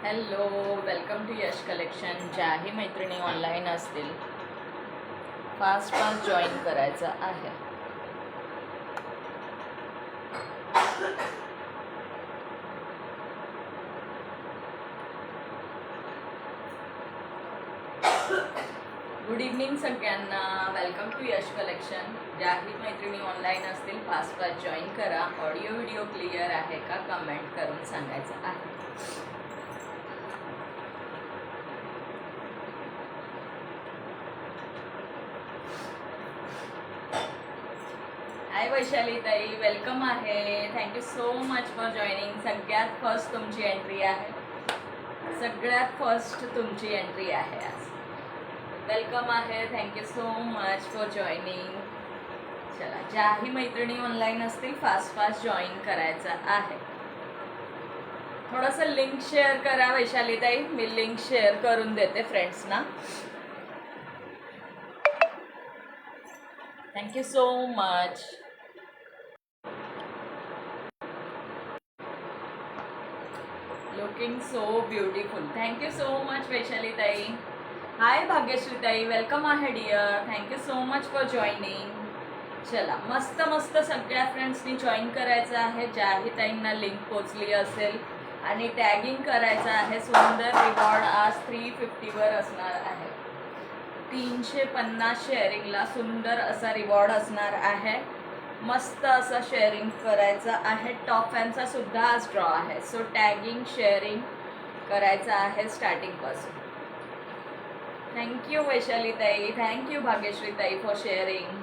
Hello, welcome to Yash collection. ज्याही मैत्रिणी online असतील फास्ट फास्ट जॉईन करायचं आहे. गुड इव्हनिंग सगळ्यांना. Welcome to Yash collection. ज्याही मैत्रिणी ऑनलाईन असतील फास्ट फास्ट जॉईन करा. ऑडिओ व्हिडिओ क्लिअर आहे का कमेंट करून सांगायचं आहे. हाय वैशाली ताई, वेलकम आहे. Thank you so much for joining. सगळ्यात फर्स्ट तुमची एंट्री आहे. सगळ्यात फर्स्ट तुमची एंट्री आहे आज. वेलकम आहे. Thank you so much for joining. चला, ज्याही मैत्रिणी ऑनलाईन असतील फास्ट फास्ट जॉईन करायचं आहे. थोडंसं लिंक शेअर करा वैशाली ताई. मी लिंक शेअर करून देते फ्रेंड्सना. Thank you so much. Looking so beautiful. Thank you so much Vaishali tai. Hi Bhagyashree tai, welcome आहे dear. Thank you so much for joining. चला, मस्त मस्त सगळ्या फ्रेंड्सनी जॉईन करायचं आहे. ज्याही ताईंना लिंक पोचली असेल आणि टॅगिंग करायचं आहे. सुंदर रिवॉर्ड आज 350वर असणार आहे. 350 शेअरिंगला सुंदर असा रिवॉर्ड असणार आहे. मस्त असं शेअरिंग करायचं आहे. टॉप फॅनचा सुद्धा आज ड्रॉ आहे. सो टॅगिंग शेअरिंग करायचं आहे स्टार्टिंगपासून. थँक्यू वैशाली ताई, थँक्यू भाग्यश्री ताई फॉर शेअरिंग.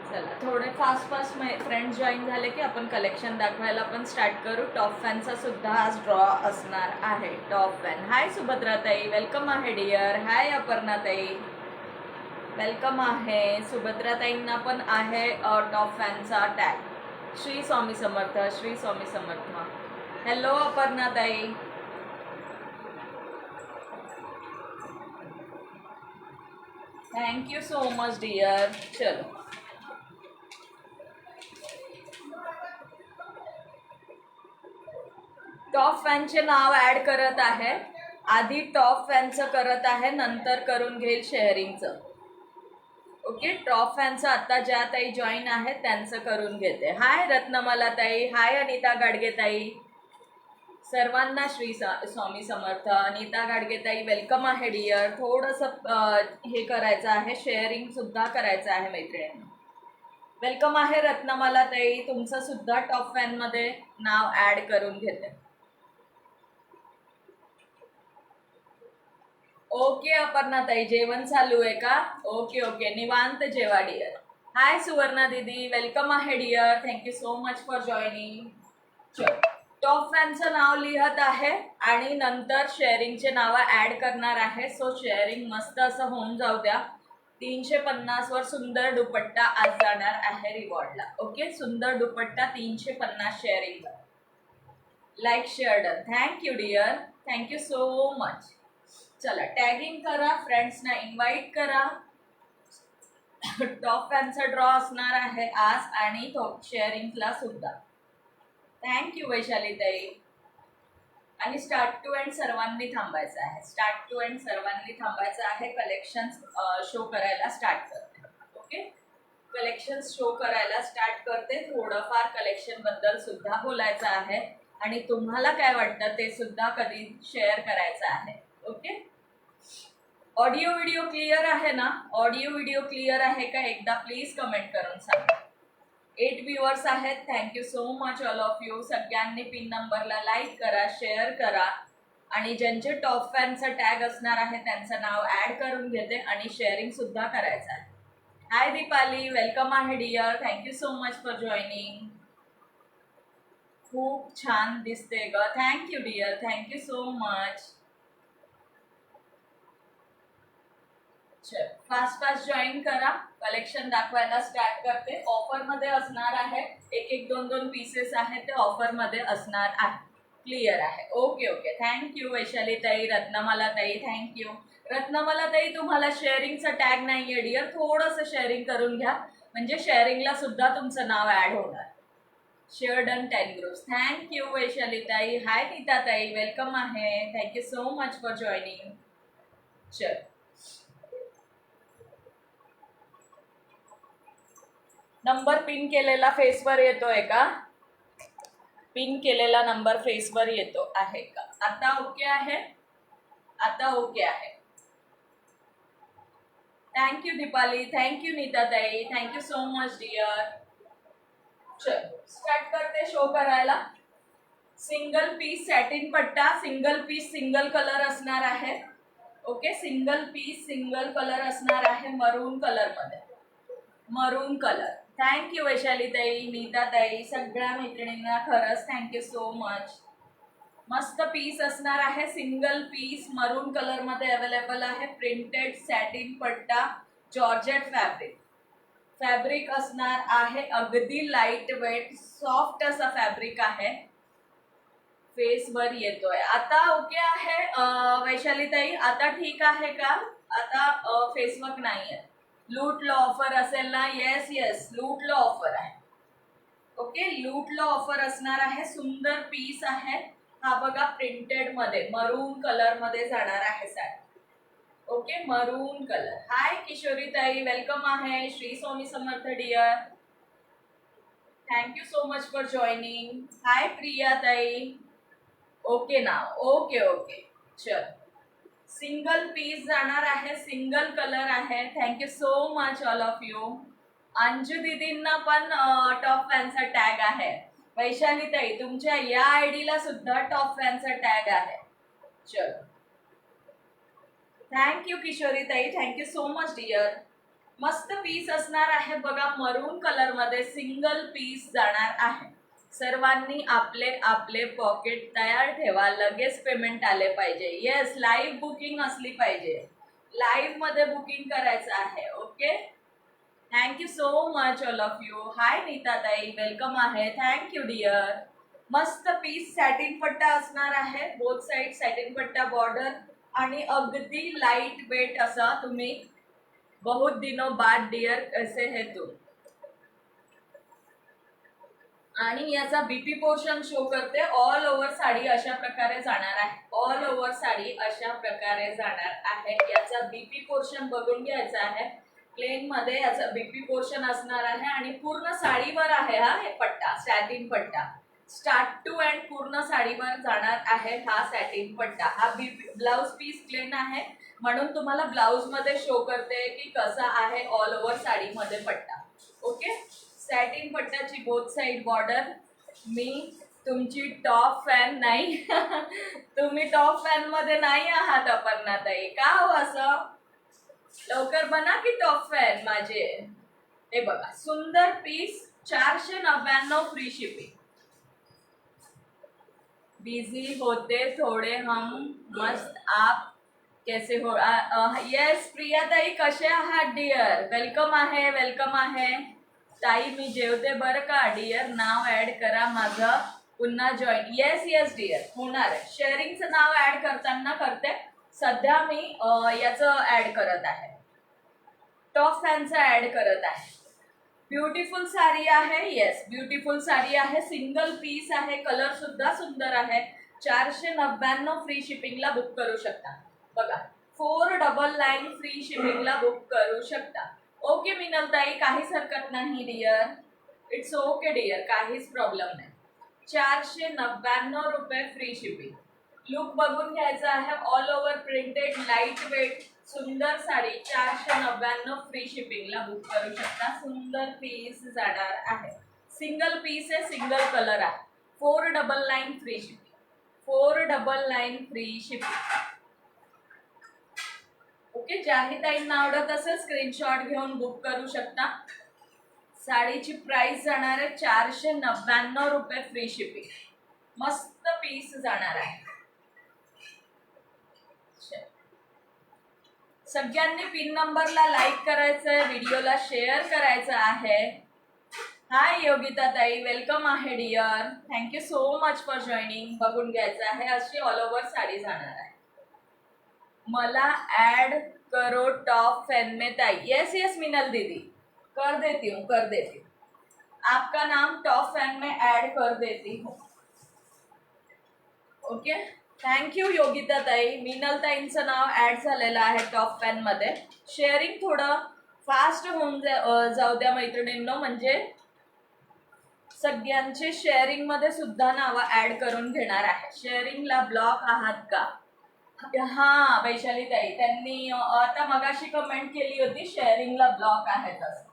चला, थोडे फास्ट फास्ट फ्रेंड्स जॉईन झाले की आपण कलेक्शन दाखवायला पण स्टार्ट करू. टॉप फॅनचा सुद्धा आज ड्रॉ असणार आहे. Top fan. हाय सुभद्रा ताई, वेलकम आहे डिअर. हाय अपर्णा ताई, वेलकम आहे. सुभद्रा ताईंना पण आहे टॉप फॅनचा टॅग. श्री स्वामी समर्थ, श्री स्वामी समर्थ. हॅलो अपर्णा ताई. Thank you so much dear. चलो, टॉप फॅनचे नाव ॲड करत आहे. आधी टॉप फॅनचं करत आहे, नंतर करून घेईल शेअरिंगचं. ओके, टॉप फॅनचं आता ज्या ताई जॉईन आहेत त्यांचं करून घेते. हाय रत्नमाला ताई, हाय अनिता गाडगे ताई. सर्वांना श्री स्वामी समर्थ. अनिता गाडगे ताई, वेलकम आहे डिअर. थोडंसं हे करायचं आहे, शेअरिंग सुद्धा करायचं आहे मैत्रिणींना. वेलकम आहे रत्नमाला ताई. तुमचं सुद्धा टॉप फॅनमध्ये नाव ॲड करून घेते. ओके अपर्णा ताई, जेवण चालू आहे का? ओके ओके, निवांत जेवा डिअर. हाय सुवर्णा दीदी, वेलकम आहे dear. Thank you so much for joining. Top फॅनचं नाव लिहत आहे आणि नंतर शेअरिंगचे नावं ॲड करणार आहे. सो शेअरिंग मस्त असं होऊन जाऊ द्या. 350वर सुंदर दुपट्टा आज जाणार आहे रिवॉर्डला. ओके, सुंदर दुपट्टा 350 शेअरिंगला. Like share done. Thank you dear, thank you so much. चला, टॅगिंग करा, फ्रेंड्सना इन्व्हाइट करा. टॉप फॅनचा ड्रॉ असणार आहे आज आणि शेअरिंगला सुद्धा. थँक्यू वैशाली ताई. आणि स्टार्ट टू एंड सर्वांनी थांबायचं आहे. स्टार्ट टू एंड सर्वांनी थांबायचं आहे. कलेक्शन शो करायला स्टार्ट करते. ओके, कलेक्शन शो करायला स्टार्ट करते. थोडंफार कलेक्शन बद्दल सुद्धा बोलायचं आहे आणि तुम्हाला काय वाटतं ते सुद्धा कधी शेअर करायचं आहे. ओके, ऑडिओ व्हिडिओ क्लिअर आहे ना? ऑडिओ व्हिडिओ क्लिअर आहे का एकदा प्लीज कमेंट करून सांगा. 8 व्ह्युअर्स आहेत. Thank you so much all of you. सगळ्यांनी पिन नंबरला लाईक करा, शेअर करा आणि ज्यांचे टॉप फॅनचा टॅग असणार आहे त्यांचं नाव ॲड करून घेते आणि शेअरिंग सुद्धा करायचं आहे. हाय दीपाली, वेलकम आहे dear. Thank you so much for joining. खूप छान दिसते ग. Thank you dear, thank you so much. Fast fast join करा. कलेक्शन दाखवायला स्टार्ट करते. ऑफरमध्ये असणार आहे. एक 2 पीसेस आहेत ते ऑफरमध्ये असणार आहे. क्लिअर आहे? ओके ओके, थँक्यू वैशाली ताई. रत्नमाला ताई, थँक्यू. रत्नमाला ताई, तुम्हाला शेअरिंगचं टॅग नाही आहे डिअर. थोडंसं शेअरिंग करून घ्या म्हणजे शेअरिंगला सुद्धा तुमचं नाव ॲड होणार. Share done 10 groups. Thank you Vaishali tai. हाय नीता ताई, वेलकम आहे. Thank you so much for joining. चल, नंबर पिन केलेला फेसवर येतोय का? पिन केलेला नंबर फेसवर येतो आहे का? आता ओके आहे? आता ओके आहे. थँक्यू दीपाली, थँक्यू नीता ताई, थँक्यू सो मच डिअर. चल स्टार्ट करते शो करायला. सिंगल पीस सॅटिन पट्टा, सिंगल पीस सिंगल कलर असणार आहे. Okay, single piece single colour असणार आहे मरून कलर मध्ये. मरून कलर. थँक्यू वैशाली ताई, नीता ताई, सगळ्या मैत्रिणींना खरंच थँक्यू सो मच. मस्त पीस असणार आहे. सिंगल पीस मरून कलर मध्ये अवेलेबल आहे. प्रिंटेड सॅटिन पट्टा, जॉर्जेट फॅब्रिक. फॅब्रिक असणार आहे अगदी लाईट वेट, सॉफ्ट असा फॅब्रिक आहे. फेसवर येतोय. आता ओके आहे वैशाली ताई? आता ठीक आहे का? आता फेसवर्क नाहीये. लूट लो ऑफर असेल ना? येस येस, लूट लो ऑफर आहे. ओके, लूट लो ऑफर असणार आहे. सुंदर पीस आहे हा बघा, प्रिंटेड मध्ये मरून कलर मध्ये जाणार आहे sari. Okay, maroon colour. Hi Kishori tai, welcome आहे. Shri Swami Samarth dear, thank you so much for joining. Hi Priya tai. Okay ना? Okay okay. चल, सिंगल पीस जाणार आहे, सिंगल कलर आहे. Thank you so much all of you. Anju दीदींना पण टॉप फॅनचा टॅग आहे. वैशाली ताई, तुमच्या या आयडीला सुद्धा टॉप फॅनचा टॅग आहे. चल, थँक्यू किशोरी ताई, थँक्यू सो मच डिअर. मस्त पीस असणार आहे बघा, मरून कलर मध्ये सिंगल पीस जाणार आहे. सर्वांनी आपले आपले पॉकेट तयार ठेवा, लगेच पेमेंट आले पाहिजे. येस, लाईव्ह बुकिंग असली पाहिजे. लाईव्ह मध्ये बुकिंग करायचं आहे. Okay, thank you so much all of you. Hi Nita tai, welcome आहे. Thank you dear. मस्त पीस सॅटिन पट्टा असणार आहे. बोथ साइड सॅटिन पट्टा बॉर्डर आणि अगदी लाईट वेट असा. तुम्ही बहुत दिनों बाद डिअर कैसे है तुम. आणि याचा बीपी पोर्शन शो करते. ऑल ओव्हर साडी अशा प्रकारे जाणार आहे. ऑल ओव्हर साडी अशा प्रकारे जाणार आहे. याचा बीपी पोर्शन बघून घ्यायचा आहे. प्लेन मध्ये याचा बीपी पोर्शन असणार आहे आणि पूर्ण साडीवर आहे हा हे पट्टा, सॅटिन पट्टा. स्टार्ट टू एंड पूर्ण साडीवर जाणार आहे हा सॅटिन पट्टा. हा ब्लाउज पीस प्लेन आहे म्हणून तुम्हाला ब्लाउज मध्ये शो करते की कसा आहे ऑल ओव्हर साडीमध्ये पट्टा. ओके, सॅटिन पट्ट्याची बोथ साइड बॉर्डर. मी तुमची टॉप फॅन नाही. तुम्ही टॉप फॅन मध्ये नाही आहात अपर्णा ताई, का हो असं? लवकर बना की टॉप फॅन माझे. हे बघा, सुंदर पीस, 499 फ्री शिपिंग. बिजी होते थोडे हम, मस्त आप कैसे हो? येस प्रिया ताई, कसे आहात डिअर? वेलकम आहे, वेलकम आहे ताई. मी जेवते बरं का डिअर. नाव ऍड करा माझं, पुन्हा जॉईन. येस येस डिअर, होणार आहे. शेअरिंगचं नाव ऍड करताना करते. सध्या मी याचं ऍड करत आहे, टॉप फॅनचं ऍड करत आहे. ब्युटिफुल साडी आहे. येस, ब्युटिफुल साडी आहे. सिंगल पीस आहे. कलर सुद्धा सुंदर आहे. 499 फ्री शिपिंगला बुक करू शकता. बघा, 499 फ्री शिपिंगला बुक करू शकता. ओके मिनल ताई, काहीच हरकत नाही डिअर. इट्स ओके डिअर, काहीच प्रॉब्लेम नाही. 499 रुपये फ्री शिपिंग. लुक बघून घ्यायचा आहे. All over printed lightweight सुंदर साडी 499 फ्री शिपिंगला बुक करू शकता. सुंदर पीस जाणार आहे. सिंगल पीस आहे, सिंगल कलर आहे. 499 free shipping. 499 free shipping. Okay, ज्याही ताईंना आवडत असेल स्क्रीनशॉट घेऊन बुक करू शकता. साडीची प्राइस जाणार आहे 499 रुपये फ्री शिपिंग. मस्त पीस जाणार आहे. सगळ्यांनी पिन नंबरला लाईक करायचंय, व्हिडिओला शेअर करायचं आहे. हाय योगिता ताई, वेलकम आहे dear. Thank you so much for joining. बघून घ्यायचं आहे. अशी ऑल ओव्हर साडी जाणार आहे. मला ऍड करो टॉप फैन में ताई. यस यस मिनल दीदी, कर देती हूँ, कर देती हूँ. आपका नाम टॉप फैन में ऐड कर देती हूँ. ओके, थँक्यू योगिता ताई. मिनल ताईंचं नाव ऍड झालेलं आहे टॉप फॅन मध्ये. शेअरिंग थोडं फास्ट होऊन जाऊ द्या मैत्रिणींनो, म्हणजे सगळ्यांचे शेअरिंग मध्ये सुद्धा नावं ऍड करून घेणार आहे. शेअरिंगला ब्लॉक आहात का? हा वैशाली ताई, त्यांनी आता मगाशी कमेंट केली होती शेअरिंगला ब्लॉक आहेत असं.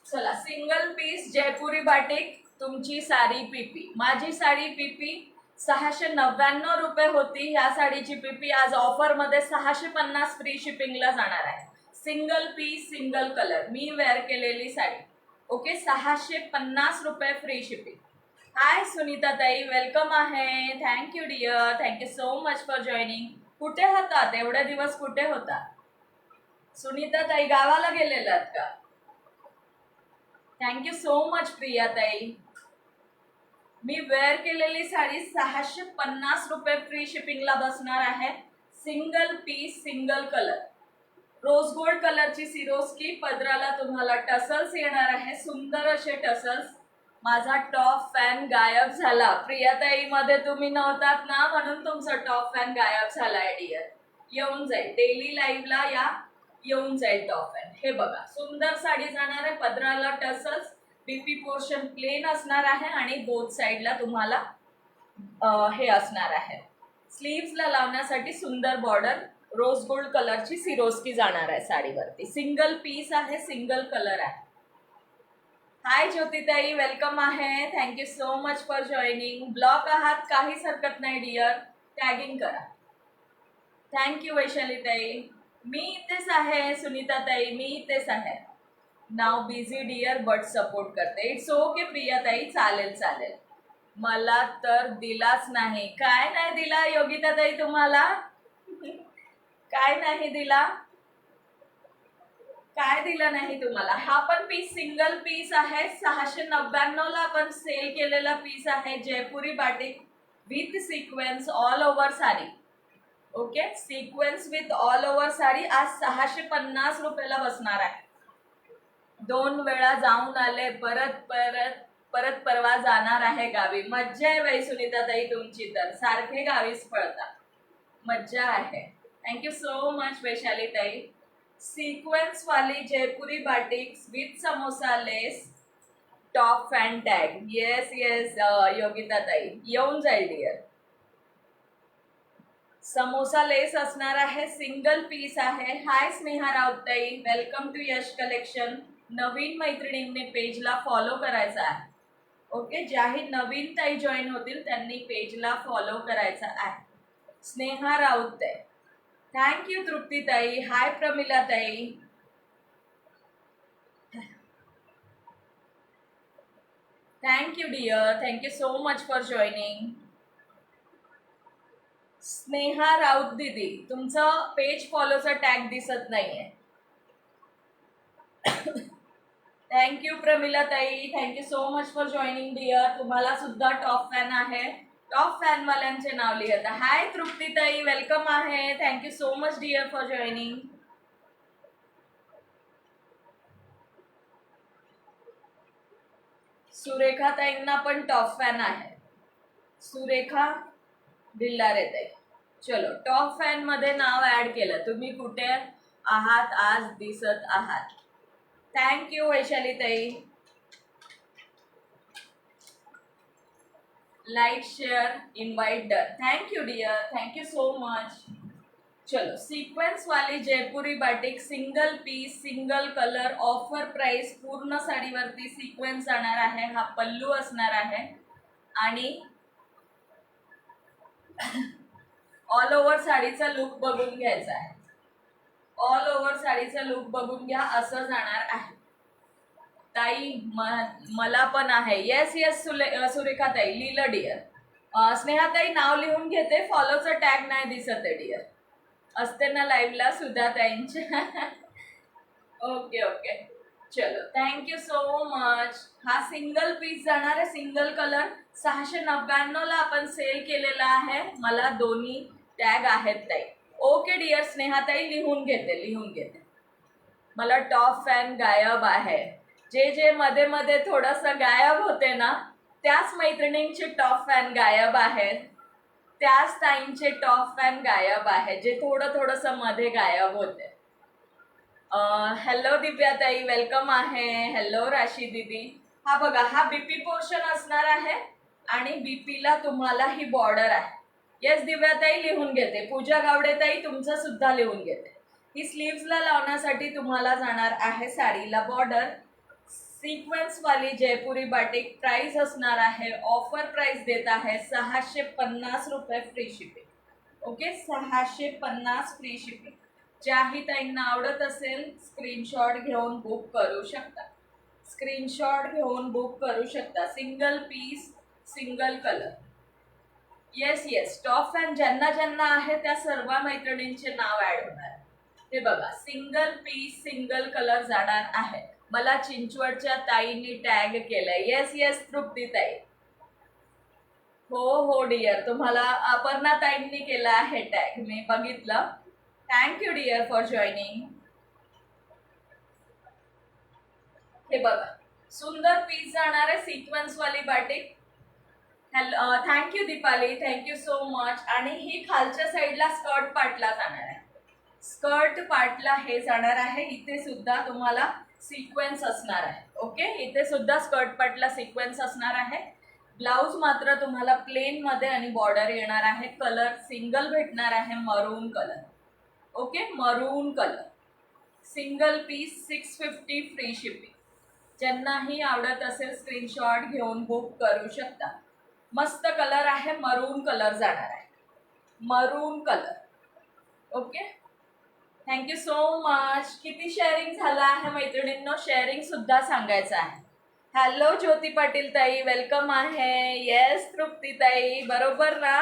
चला, सिंगल पीस जयपुरी बाटिक तुमची साडी पीपी. माझी साडी पीपी 699 रुपये होती. ह्या साडीची पीपी आज ऑफर मध्ये 650 फ्री शिपिंगला जाणार आहे. सिंगल पीस सिंगल कलर मी वेअर केलेली साडी. ओके, 650 रुपये फ्री शिपिंग. हाय सुनीता ताई, वेलकम आहे. Thank you dear, thank you so much for joining. कुठे होतात एवढे दिवस? कुठे होता सुनीता ताई? गावाला गेलेलात का? थँक्यू सो मच प्रिया ताई. मी वेअर केलेली साडी 650 रुपये फ्री शिपिंगला बसणार आहे. Single piece single colour, rose gold कलरची सिरोस्की. पदराला तुम्हाला टसल्स येणार आहे, सुंदर असे टसल्स. माझा टॉप फॅन गायब झाला. प्रियाताई मध्ये तुम्ही नव्हतात ना, म्हणून तुमचा टॉप फॅन गायब झालाय डिअर. येऊन जाईल डेली लाईव्हला या, येऊन जाईल टॉप फॅन. हे बघा, सुंदर साडी जाणार आहे. पदराला टसल्स, बीपी पोर्शन प्लेन असणार आहे आणि बोथ साईडला तुम्हाला हे असणार आहे. स्लीव्सला लावण्यासाठी सुंदर बॉर्डर, रोज गोल्ड कलरची सिरोस्की जाणार आहे साडीवरती. सिंगल पीस आहे, सिंगल कलर आहे. हाय ज्योतिताई, वेलकम आहे. Thank you so much for joining. Block आहात काहीच हरकत नाही डिअर, टॅगिंग करा. थँक्यू वैशाली ताई. मी इथेच आहे सुनीता ताई, मी इथेच आहे. नाव बिझी डिअर बट सपोर्ट करते. इट्स ओके प्रिया ताई, चालेल चालेल. मला तर दिलाच नाही. काय नाही दिला योगिता ताई तुम्हाला? काय नाही दिला? काय दिलं नाही तुम्हाला? हा पण पीस सिंगल पीस आहे. 699 ला आपण सेल केलेला पीस आहे. Jaipuri batik with sequence all over sari. Okay, sequence with all over sari आज 650 रुपयाला बसणार आहे. 2 वेळा जाऊन आले, परत परत परत परवा जाणार आहे गावी. मज्जा आहे बाई सुनीता ताई तुमची, तर सारखे गावीच पळता, मज्जा आहे. Thank you so much Vaishali tai. Sequence वाली Jaipuri batiks with samosa lace, top fan tag. Yes yes Yogita tai, येऊन जाईल डिअर. समोसा लेस असणार आहे, सिंगल पीस आहे. हाय स्नेहा राऊत ताई, वेलकम टू यश कलेक्शन. नवीन मैत्रिणींनी पेजला फॉलो करायचा आहे. ओके, ज्याही नवीन ताई जॉईन होतील त्यांनी पेजला फॉलो करायचा आहे. स्नेहा राऊत ताई, थँक्यू. तृप्ती ताई, हाय प्रमिला ताई. Thank you dear, thank you so much for joining. Sneha Raut दीदी, तुमचं पेज फॉलोचा टॅग दिसत नाहीये. थँक्यू प्रमिला ताई, thank you so much for joining dear. तुम्हाला सुद्धा टॉप फॅन आहे. टॉप फॅन वाल्यांचे नाव लिहत. हाय तृप्ती ताई, वेलकम आहे. Thank you so much dear for joining. Surekha ताईंना पण टॉप फॅन आहे. सुरेखा दिल्लारे ताई, चलो टॉप फॅन मध्ये नाव ऍड केलं. तुम्ही कुठे आहात आज? दिसत आहात. Thank you Vaishali tai. Like share invite done. Thank you dear, thank you so much. चलो, सिक्वेन्स वाली Jaipuri batik single piece single colour, offer price. पूर्ण साडीवरती सिक्वेन्स जाणार आहे. हा पल्लू असणार आहे आणि ऑल ओव्हर साडीचा लुक बघून घ्यायचा आहे. ऑल ओव्हर साडीचा लुक बघून घ्या, असं जाणार आहे. ताई मला पण आहे. येस येस सुरेखा ताई, लिहिलं डिअर. स्नेहा ताई नाव लिहून घेते, फॉलोचा टॅग नाही दिसत आहे डिअर. असते ना लाईव्हला सुधा ताईंच्या. ओके ओके, चलो थँक्यू सो मच. हा सिंगल पीस जाणार आहे, सिंगल कलर. 699 ला आपण सेल केलेला आहे. मला दोन्ही टॅग आहेत ताई. ओके डिअर स्नेहा ताई, लिहून घेते लिहून घेते. मला टॉप फॅन गायब आहे. जे जे मध्ये मध्ये थोडंसं गायब होते ना, त्याच मैत्रिणींचे टॉप फॅन गायब आहेत, त्याच ताईंचे टॉप फॅन गायब आहे, जे थोडंसं मध्ये गायब होते. हॅलो दिव्या ताई, वेलकम आहे. हॅलो राशी दीदी. हा बघा, हा बीपी पोर्शन असणार आहे आणि बीपीला तुम्हाला ही बॉर्डर आहे. येस दिव्या ताई लिहून घेते. पूजा गावडे ताई तुमचं सुद्धा लिहून घेते. ही स्लीव्सला लावण्यासाठी तुम्हाला जाणार आहे साडीला बॉर्डर. सिक्वेन्स वाली जयपुरी बाटिक. प्राइस असणार आहे, ऑफर प्राइस देत आहे 650 रुपये free shipping. Okay, 650 free shipping. ज्याही ताईंना आवडत असेल स्क्रीनशॉट घेऊन बुक करू शकता. स्क्रीनशॉट घेऊन बुक करू शकता. Single piece, single colour. Yes yes, top fan ज्यांना ज्यांना आहे त्या सर्व मैत्रिणींचे नाव ऍड होणार. हे बघा, सिंगल पीस, सिंगल कलर जाणार आहे. मला चिंचवडच्या ताईंनी टॅग केलंय. येस येस तृप्ती ताई. हो हो डिअर, तुम्हाला अपर्णा ताईंनी केला आहे टॅग, मी बघितलं. Thank you dear for joining. हे बघा, सुंदर पीस जाणार आहे, सिक्वेन्स वाली batik. Hello, thank you Deepali, thank you so much. आणि ही खालच्या साईडला स्कर्ट पार्टला जाणार आहे. स्कर्ट पार्टला हे जाणार आहे. इथे सुद्धा तुम्हाला सिक्वेन्स असणार आहे. ओके, इथे सुद्धा स्कर्ट पार्टला सिक्वेन्स असणार आहे. ब्लाउज मात्र तुम्हाला प्लेन मध्ये आणि बॉर्डर येणार आहे. कलर सिंगल भेटणार आहे, maroon colour. Okay, maroon colour. Single piece 650 free shipping. ज्यांनाही आवडत असेल स्क्रीनशॉट घेऊन बुक करू शकता. मस्त कलर आहे, मरून कलर जाणार आहे, maroon colour. Okay, thank you so much. किती शेअरिंग झालं आहे मैत्रिणींनो, शेअरिंग सुद्धा सांगायचं आहे. हॅलो ज्योती पाटील ताई, वेलकम आहे. येस तृप्ती ताई, बरोबर ना.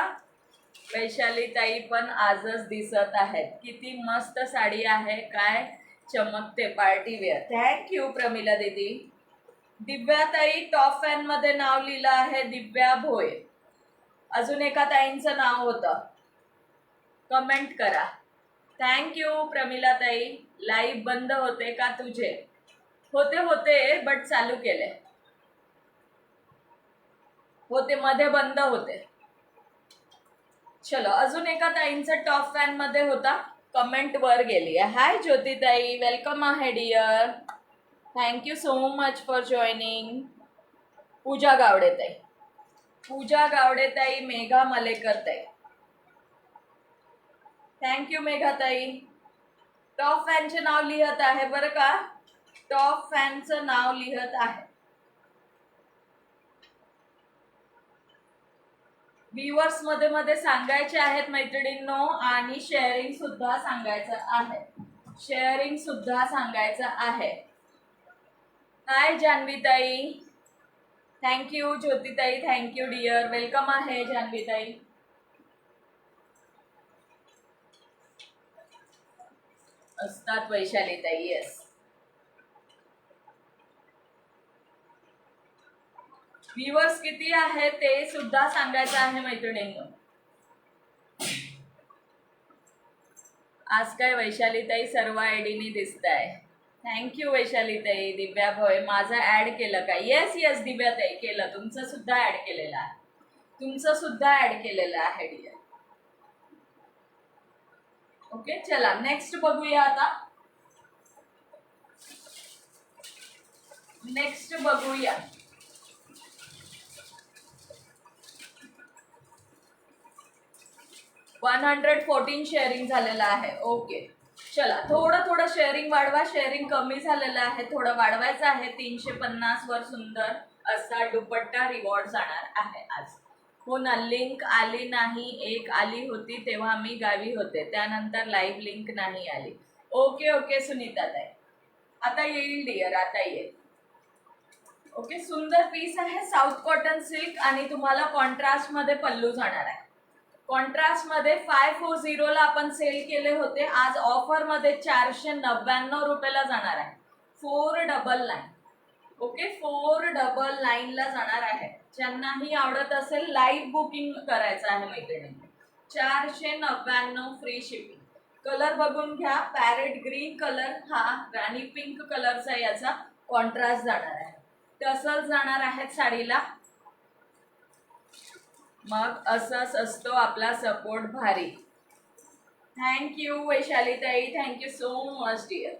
वैशाली ताई पण आजच दिसत आहेत. किती मस्त साडी आहे, काय चमकते, पार्टी वेअर. थँक्यू प्रमिला दीदी. दिव्या ताई टॉप फॅन मध्ये नाव लिहिलं आहे, दिव्या भोये. अजून एका ताईंचं नाव होतं, कमेंट करा. थँक्यू प्रमिला ताई. लाईव्ह बंद होते का तुझे? होते बट चालू केले होते, मध्ये बंद होते. चलो, अजून एका ताईंचा टॉप फॅन मध्ये होता, कमेंट वर गेली. हाय ज्योती ताई, वेलकम आहे dear. Thank you so much for joining. Pooja Gawade tai, Pooja Gawade ताई, मेघा मलेकर ताई. थँक्यू मेघा ताई. टॉप फॅनचे नाव लिहत आहे बरं का, टॉप फॅनचं नाव लिहत आहे. व्ह्यूअर्स मध्ये मध्ये सांगायचे आहेत मैत्रिणींनो, आणि शेअरिंग सुद्धा सांगायचं आहे. शेअरिंग सुद्धा सांगायचं आहे. हाय जान्हवी ताई, थँक्यू. ज्योती ताई थँक्यू डिअर, वेलकम आहे जान्हवी ताई. असतात वैशाली ताई. येस, व्ह्यूअर्स किती आहे ते सुद्धा सांगायचं आहे मैत्रिणींनो. आज काय वैशाली ताई सर्व आयडीनी दिसताय. थँक्यू वैशाली ताई. दिव्या भोय, माझं ऍड केलं का? येस येस दिव्या ताई केलं, तुमचं सुद्धा ऍड केलेलं आहे, तुमचं सुद्धा ऍड केलेलं आहे डिअर. ओके, चला नेक्स्ट बघूया. आता नेक्स्ट बघूया. वन 114 शेअरिंग झालेलं आहे. ओके, चला थोडं शेअरिंग वाढवा. शेअरिंग कमी झालेलं आहे, थोडं वाढवायचं आहे. 350 वर सुंदर असा दुपट्टा रिवॉर्ड जाणार आहे आज. हो ना, लिंक आली नाही. एक आली होती तेव्हा मी गावी होते, त्यानंतर लाईव्ह लिंक नाही आली. ओके ओके सुनीता ताई, आता येईल डिअर, आता येईल. ओके, सुंदर पीस आहे, साऊथ कॉटन सिल्क, आणि तुम्हाला कॉन्ट्रास्ट मध्ये पल्लू जाणार आहे. कॉन्ट्रास्ट मध्ये 540 ला आपण सेल केले होते, आज ऑफर मध्ये 499 रुपयाला जाणार आहे. 499. ओके, 499 ला जाणार आहे. ज्यांनाही आवडत असेल लाईव्ह बुकिंग करायचं आहे मैत्रिणींनी. 499 फ्री शिपिंग. कलर बघून घ्या. पॅरेट ग्रीन कलर हा राणी पिंक कलरचा याचा कॉन्ट्रास्ट जाणार आहे. टसल्स जाणार आहेत साडीला. मग असंच असतो आपला सपोर्ट भारी. थँक्यू वैशाली ताई, थँक्यू सो मच डिअर.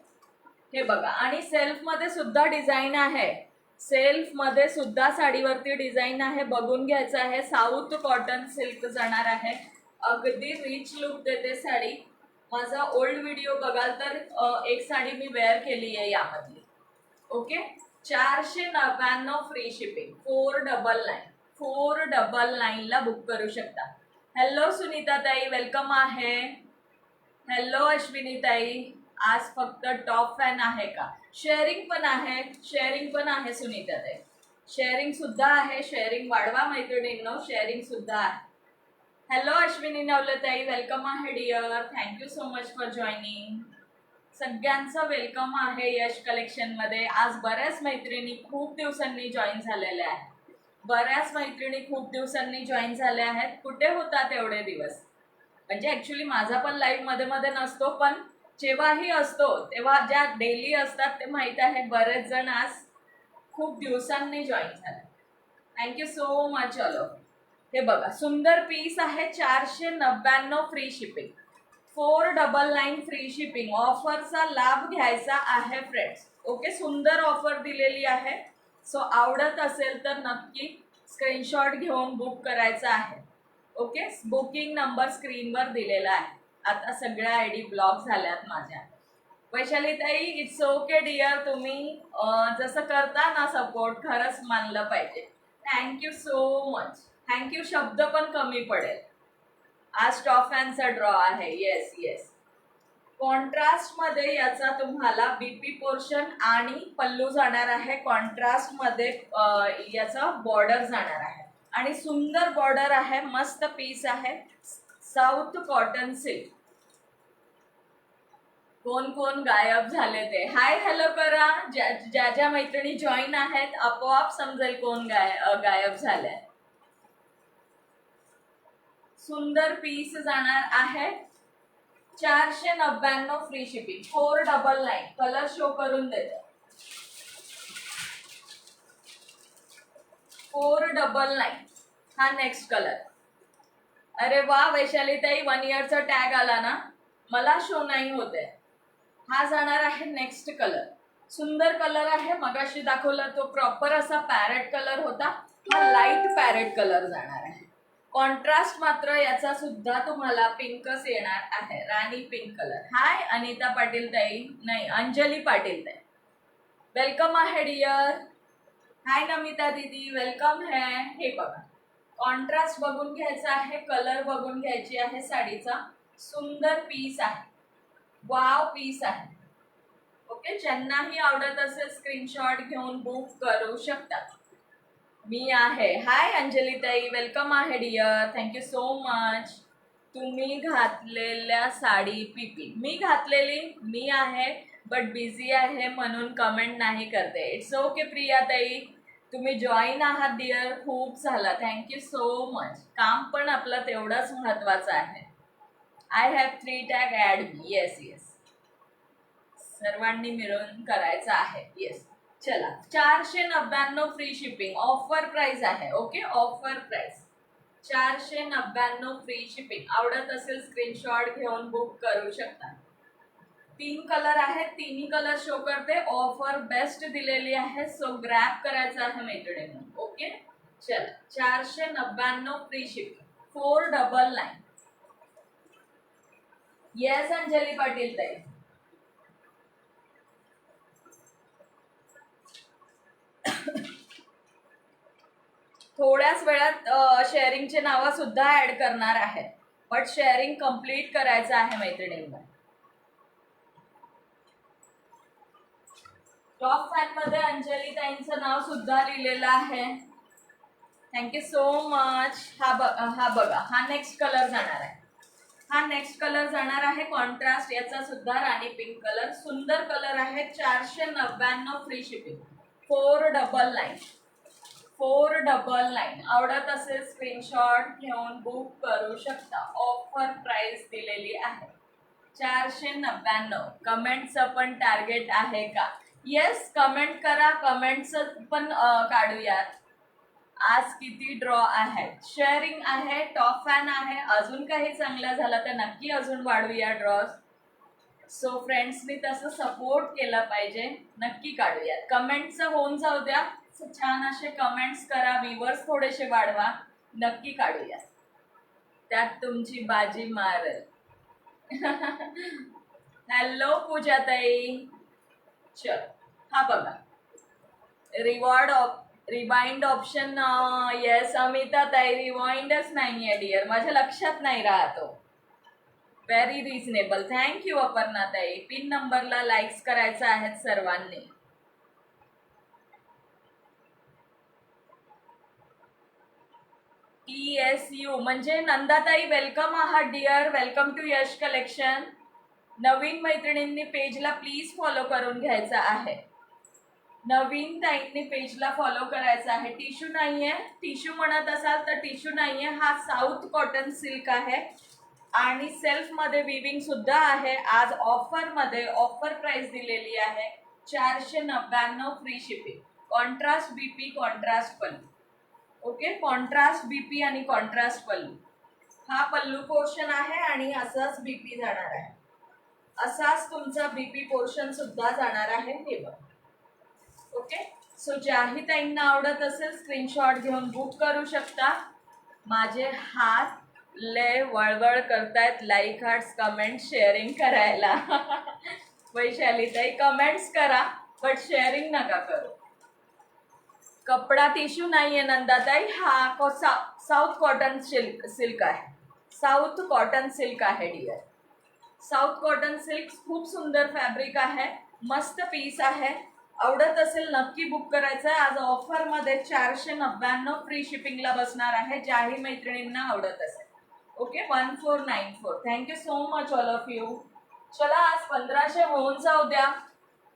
हे बघा, आणि सेल्फ मध्ये सुद्धा डिझाईन आहे. सेल्फ मध्ये सुद्धा साडीवरती डिझाईन आहे, बघून घ्यायचं आहे. साऊथ कॉटन सिल्क जाणार आहे. अगदी रिच लुक देते साडी. माझा ओल्ड व्हिडिओ बघाल तर एक साडी मी वेअर केली आहे यामधली. Okay, 499 free shipping. 499 ला बुक करू शकता. हॅलो सुनीता ताई, वेलकम आहे. हॅलो अश्विनी ताई, आज फक्त टॉप फॅन आहे का? शेअरिंग पण आहे, शेअरिंग पण आहे सुनीता ताई, शेअरिंग सुद्धा आहे. शेअरिंग वाढवा मैत्रिणींनो, शेअरिंग सुद्धा आहे. हॅलो अश्विनी नवलताई, वेलकम आहे dear. Thank you so much for joining. सगळ्यांचं वेलकम आहे यश कलेक्शन मध्ये. आज बऱ्याच मैत्रिणी खूप दिवसांनी जॉईन झालेल्या आहेत. बऱ्याच मैत्रिणी खूप दिवसांनी जॉईन झाल्या आहेत. कुठे होतात एवढे दिवस? म्हणजे ऍक्च्युली माझा पण लाईव्ह मध्ये मध्ये नसतो, पण जेव्हाही असतो तेव्हा ज्या डेली असतात ते माहित आहे. बरेच जण आज खूप दिवसांनी जॉईन झाले. Thank you so much all. हे बघा, सुंदर पीस आहे. 499 फ्री शिपिंग. 499 free shipping. ऑफरचा लाभ घ्यायचा आहे फ्रेंड्स. ओके, सुंदर ऑफर दिलेली आहे. सो आवडत असेल तर नक्की स्क्रीनशॉट घेऊन बुक करायचा आहे. ओके, बुकिंग नंबर स्क्रीनवर दिलेला आहे. आता सगळ्या आयडी ब्लॉक झाल्यात माझ्या. वैशाली ताई, इट्स ओके डिअर. तुम्ही जसं करता ना सपोर्ट, खरंच मानलं पाहिजे. Thank you so much. थँक्यू शब्द पण कमी पडेल. आज टॉप फॅनचा ड्रॉ आहे. Yes yes. कॉन्ट्रास्ट मध्ये याचा तुम्हाला बीपी पोर्शन आणि पल्लू जाणार आहे. कॉन्ट्रास्ट मध्ये याचा बॉर्डर जाणार आहे आणि सुंदर बॉर्डर आहे. मस्त पीस आहे. South cotton silk. कोण कोण गायब झाले ते हाय हॅलो करा. ज्या ज्या मैत्रिणी जॉईन आहेत आपोआप समजेल कोण गायब झाले. सुंदर पीस जाणार आहे. 499 फ्री शिपिंग. 499. कलर शो करून देतो. 499 हा नेक्स्ट कलर. अरे वा वैशाली ताई, 1 इयरचा टॅग आला ना, मला शो नाही होते. हा जाणार आहे नेक्स्ट कलर. सुंदर कलर आहे. मगाशी दाखवला तो प्रॉपर असा पॅरेट कलर होता. हा लाईट पॅरेट कलर जाणार आहे. कॉन्ट्रास्ट मात्र याचा सुद्धा तुम्हाला पिंकच येणार आहे. राणी पिंक कलर. हाय अनिता पाटील ताई, नाही अंजली पाटील ताई, वेलकम आहे डिअर. हाय नमिता दीदी, वेलकम है. हे बघा, कॉन्ट्रास्ट बघून घ्यायचा आहे, कलर बघून घ्यायची आहे साडीचा. सुंदर पीस आहे. वाव पीस आहे. ओके, ज्यांनाही आवडत असेल स्क्रीनशॉट घेऊन बुक करू शकता. मी आहे. हाय अंजली ताई, वेलकम आहे डिअर. Thank you so much. तुम्ही घातलेल्या साडी पीपी. मी घातलेली मी आहे, बट बिझी आहे म्हणून कमेंट नाही करते. इट्स ओके प्रिया ताई, तुम्ही जॉईन आहात डिअर, खूप झाला. Thank you so much. काम पण आपलं तेवढंच महत्वाचं आहे. आय हॅव 3 टॅग ॲड मी. येस येस, सर्वांनी मिळून करायचं आहे. येस, चला. 499 फ्री शिपिंग. ऑफर प्राइस आहे. Okay, offer price 499 free shipping. आवडत असेल स्क्रीनशॉट घेऊन बुक करू शकता. 3 कलर आहेत, तिन्ही कलर शो करते. ऑफर बेस्ट दिलेली आहे, सो ग्रॅब करायचं आहे मैत्रिणींनो. ओके, चला. 499 free shipping. 499. Yes Anjali Patil ताई. थोड्याच वेळात शेअरिंगचे नावं सुद्धा ऍड करणार आहे, बट शेअरिंग कंप्लीट करायचं आहे मैत्रिणींना. टॉप फॅन मध्ये अंजली ताईंचं नाव सुद्धा लिहिलेलं आहे. Thank you so much. हा बघा, हा नेक्स्ट कलर जाणार आहे. हा नेक्स्ट कलर जाणार आहे कॉन्ट्रास्ट. याचा सुद्धा राणी पिंक कलर. सुंदर कलर आहे. 499 फ्री शिपिंग. 499. 499. आवडत असेल स्क्रीनशॉट घेऊन बुक करू शकता. ऑफर प्राइस दिलेली आहे. 499 कमेंटचं पण टार्गेट आहे का? येस, कमेंट करा, कमेंटचं पण काढूयात. आज किती ड्रॉ आहेत? शेअरिंग आहे, टॉप फॅन आहे, अजून काही चांगलं झालं तर नक्की अजून वाढूया ड्रॉज. सो फ्रेंड्सनी तसं सपोर्ट केला पाहिजे, नक्की काढूयात. कमेंटचं होऊन जाऊ द्या, छान असे कमेंट्स करा, व्ह्यूअर्स थोडेसे वाढवा, नक्की काढूयात. त्यात तुमची बाजी मारेल. हॅलो पूजाताई. चल, हा बघा रिवाइंड ऑप्शन. येस अमिता ताई, रिवाइंडच नाहीये डिअर, माझ्या लक्षात नाही राहतो. व्हेरी रिझनेबल, थँक्यू अपर्णा ताई. पिन नंबरला लाईक्स करायचं आहेत सर्वांनी. TSU म्हणजे नंदाताई, वेलकम आहात dear, welcome to Yash collection. नवीन मैत्रिणींनी पेजला प्लीज फॉलो करून घ्यायचा आहे. नवीन ताईंनी पेजला फॉलो करायचा आहे. टिश्यू नाहीये, टिश्यू म्हणत असाल तर टिश्यू नाहीये. हा साऊथ कॉटन सिल्क आहे आणि सेल्फ मध्ये विविंग सुद्धा आहे. आज ऑफर मध्ये ऑफर प्राइस दिलेली आहे 499 free shipping. Contrast BP, contrast pallu. Okay, contrast BP आणि कॉन्ट्रास्ट पल्लू. हा पल्लू पोर्शन आहे आणि असाच बीपी जाणार आहे. असाच तुमचा बीपी पोर्शन सुद्धा जाणार आहे. हे बघा. ओके, सो ज्याही ताईंना आवडत असेल स्क्रीनशॉट घेऊन बुक करू शकता. माझे हात लय वळवळ करतायत लाईक, हार्ट्स, कमेंट, शेअरिंग करायला. वैशाली ताई, कमेंट्स करा बट शेअरिंग नका करू. कपडा टिश्यू नाहीये नंदाताई, हा साऊथ कॉटन सिल्क आहे. साऊथ कॉटन सिल्क आहे डिअर. साऊथ कॉटन सिल्क खूप सुंदर फॅब्रिक आहे, मस्त पीस आहे. आवडत असेल नक्की बुक करायचं आहे. आज ऑफर मध्ये 499 फ्री शिपिंगला बसणार आहे, ज्याही मैत्रिणींना आवडत असेल. Okay, 1494. Thank you so much all of you. चला, आज 1500 होऊन जाऊ द्या,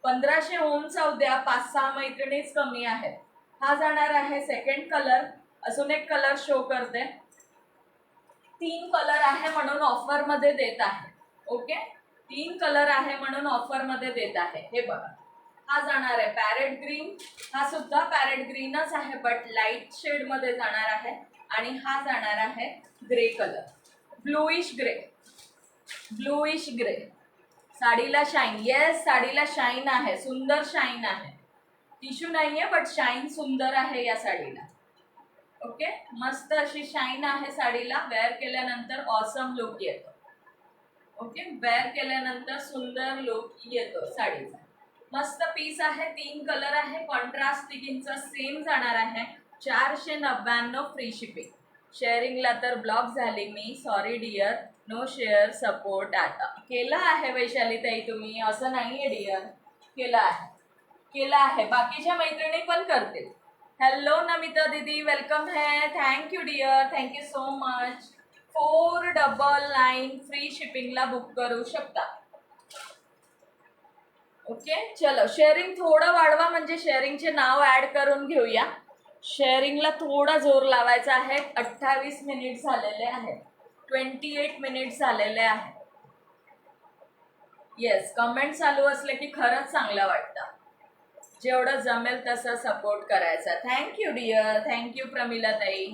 1500 होऊन जाऊ द्या. 5-6 मैत्रिणीच कमी आहेत. हा जाणार आहे सेकंड कलर. अजून एक कलर शो करते. 3 कलर आहे म्हणून ऑफर मध्ये देत आहे. ओके, 3 कलर आहे म्हणून ऑफर मध्ये देत आहे. हे बघा, हा जाणार आहे पॅरेट ग्रीन. हा सुद्धा पॅरेट ग्रीनच आहे बट लाईट शेड मध्ये जाणार आहे. आणि हा जाणार आहे grey colour, bluish grey. Bluish grey. साडीला शाईन. येस, साडीला शाईन आहे, सुंदर शाईन आहे. टिश्यू नाहीये बट शाईन सुंदर आहे या साडीला. ओके, मस्त अशी शाईन आहे साडीला. वेअर केल्यानंतर ऑसम लुक येतो. ओके, वेअर केल्यानंतर सुंदर लुक येतो साडीचा. मस्त पीस आहे. 3 कलर आहे. कॉन्ट्रास्ट तिघींचा सेम जाणार आहे. 499 फ्री शिपिंग. शेअरिंगला तर ब्लॉक झाली मी, sorry dear. No share support. आता केला आहे वैशाली ताई तुम्ही, असं नाहीये डिअर, केला आहे, केला आहे. बाकीच्या मैत्रिणी पण करतील. हॅलो नमिता दीदी, वेलकम है. Thank you dear, thank you so much. 499 free शिपिंगला बुक करू शकता. ओके, चलो शेअरिंग थोडं वाढवा, म्हणजे शेअरिंगचे नाव ऍड करून घेऊया. शेअरिंगला थोडा जोर लावायचा आहे. 28 मिनिट झालेले आहेत, 28 मिनिट झालेले आहेत. येस, कमेंट चालू असले की खरंच चांगलं वाटतं. जेवढं जमेल तसं सपोर्ट करायचा. थँक्यू डिअर, थँक्यू प्रमिला ताई,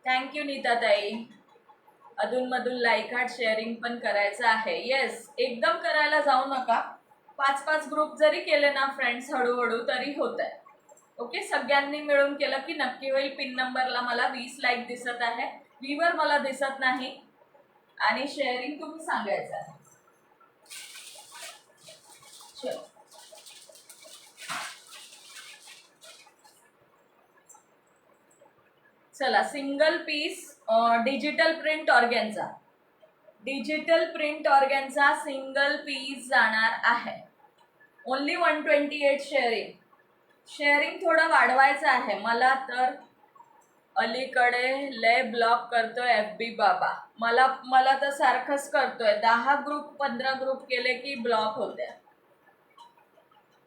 थँक्यू नीता ताई. अधूनमधून लाईक, हार्ट, शेअरिंग पण करायचं आहे. येस, एकदम करायला जाऊ नका. 5-5 ग्रुप जरी केले ना फ्रेंड्स, हळूहळू तरी होत आहे. ओके, सगळ्यांनी मिळून केलं की नक्की होईल. पिन नंबरला मला 20 लाईक दिसत आहे, व्ह्यूवर मला दिसत नाही. आणि शेअरिंग तुम्ही सांगायचं आहे. चलो, चला, single piece digital print organza. Digital print organza single piece जाणार आहे. Only 128 sharing. शेअरिंग थोडं वाढवायचं आहे. मला तर अलीकडे लय ब्लॉक करतोय FB बाबा. मला तर सारखंच करतोय. 10 ग्रुप 15 ग्रुप केले की ब्लॉक होते.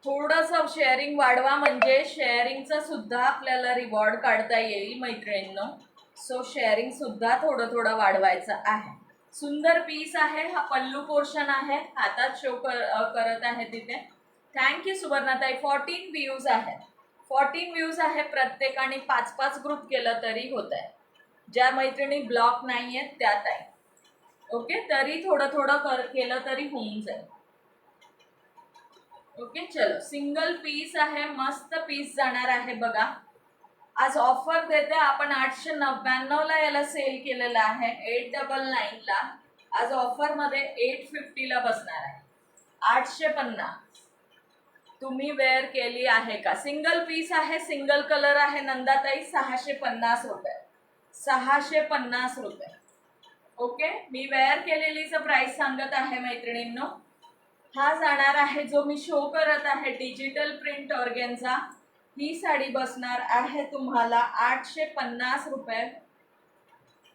थोडंसं शेअरिंग वाढवा, म्हणजे शेअरिंगचं सुद्धा आपल्याला रिवॉर्ड काढता येईल मैत्रिणींनो. सो शेअरिंग सुद्धा थोडं थोडं वाढवायचं आहे. सुंदर पीस आहे, हा पल्लू पोर्शन आहे, हातात शो करत आहे तिथे. थँक्यू सुवर्णाताई. 14 व्ह्यूज आहे, 14 व्ह्यूज आहे. प्रत्येकाने 5-5 ग्रुप केलं तरी होत आहे. ज्या मैत्रिणी ब्लॉक नाही आहेत त्यात आहे. ओके, तरी थोडं थोडं केलं तरी होऊन जाईल. ओके चलो, सिंगल पीस आहे, मस्त पीस जाणार आहे बघा. आज ऑफर देते आपण. 899 ला याला सेल केलेला आहे, 899 ला. आज ऑफर मध्ये 850 ला बसणार आहे. 850. तुम्ही वेअर केली आहे का? सिंगल पीस आहे, सिंगल कलर आहे नंदाताई. 650 रुपये, 650 रुपये. ओके, मी वेअर केलेलीच प्राइस सांगत आहे मैत्रिणींनो. हा जाणार आहे जो मी शो करत आहे, डिजिटल प्रिंट ऑर्गेन्झा. ही साडी बसणार आहे तुम्हाला 850 रुपये.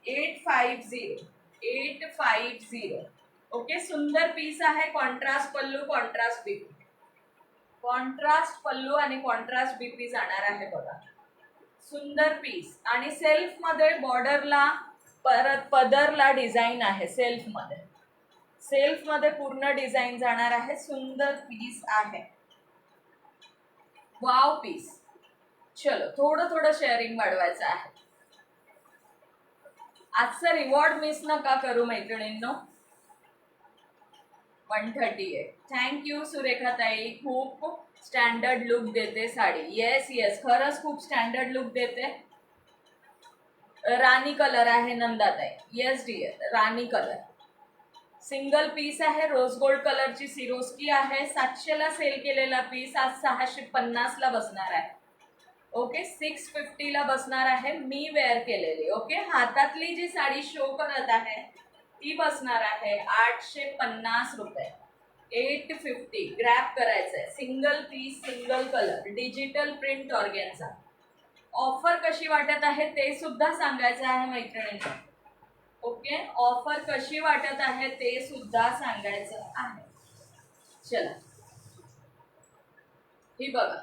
850, 850. ओके, सुंदर पीस आहे. कॉन्ट्रास्ट पल्लू, कॉन्ट्रास्ट बीपी, कॉन्ट्रास्ट पल्लू आणि कॉन्ट्रास्ट बीपी जाणार आहे बघा. सुंदर पीस. आणि सेल्फ मध्ये बॉर्डरला परत पदरला डिझाईन आहे. सेल्फ मध्ये पूर्ण डिझाईन जाणार आहे. सुंदर पीस आहे. Wow piece. चलो, थोडं शेअरिंग वाढवायचं आहे. आजचा रिवॉर्ड मिस नका करू मैत्रिणींनो. 138. थँक्यू सुरेखाताई. खूप स्टँडर्ड लुक देते साडी. येस, खरंच खूप स्टँडर्ड लुक देते. राणी कलर आहे नंदाताई. येस डिअर, राणी कलर. सिंगल पीस आहे, रोज गोल्ड कलरची सिरोस्की आहे. 700 ला सेल केलेला पीस आज 650 ला बसणार आहे. ओके, 650 ला बसणार आहे. मी वेअर केलेली. ओके, हातातली जी साडी शो करत आहे ती बसणार आहे 850 रुपये. 850 ग्रॅब करायचंय. Single piece, single colour, digital print organza. Offer कशी वाटत आहे ते सुद्धा सांगायचं आहे मैत्रिणींना. ओके, ऑफर कशी वाटत आहे ते सुद्धा सांगायचं आहे. चला, ही बघा.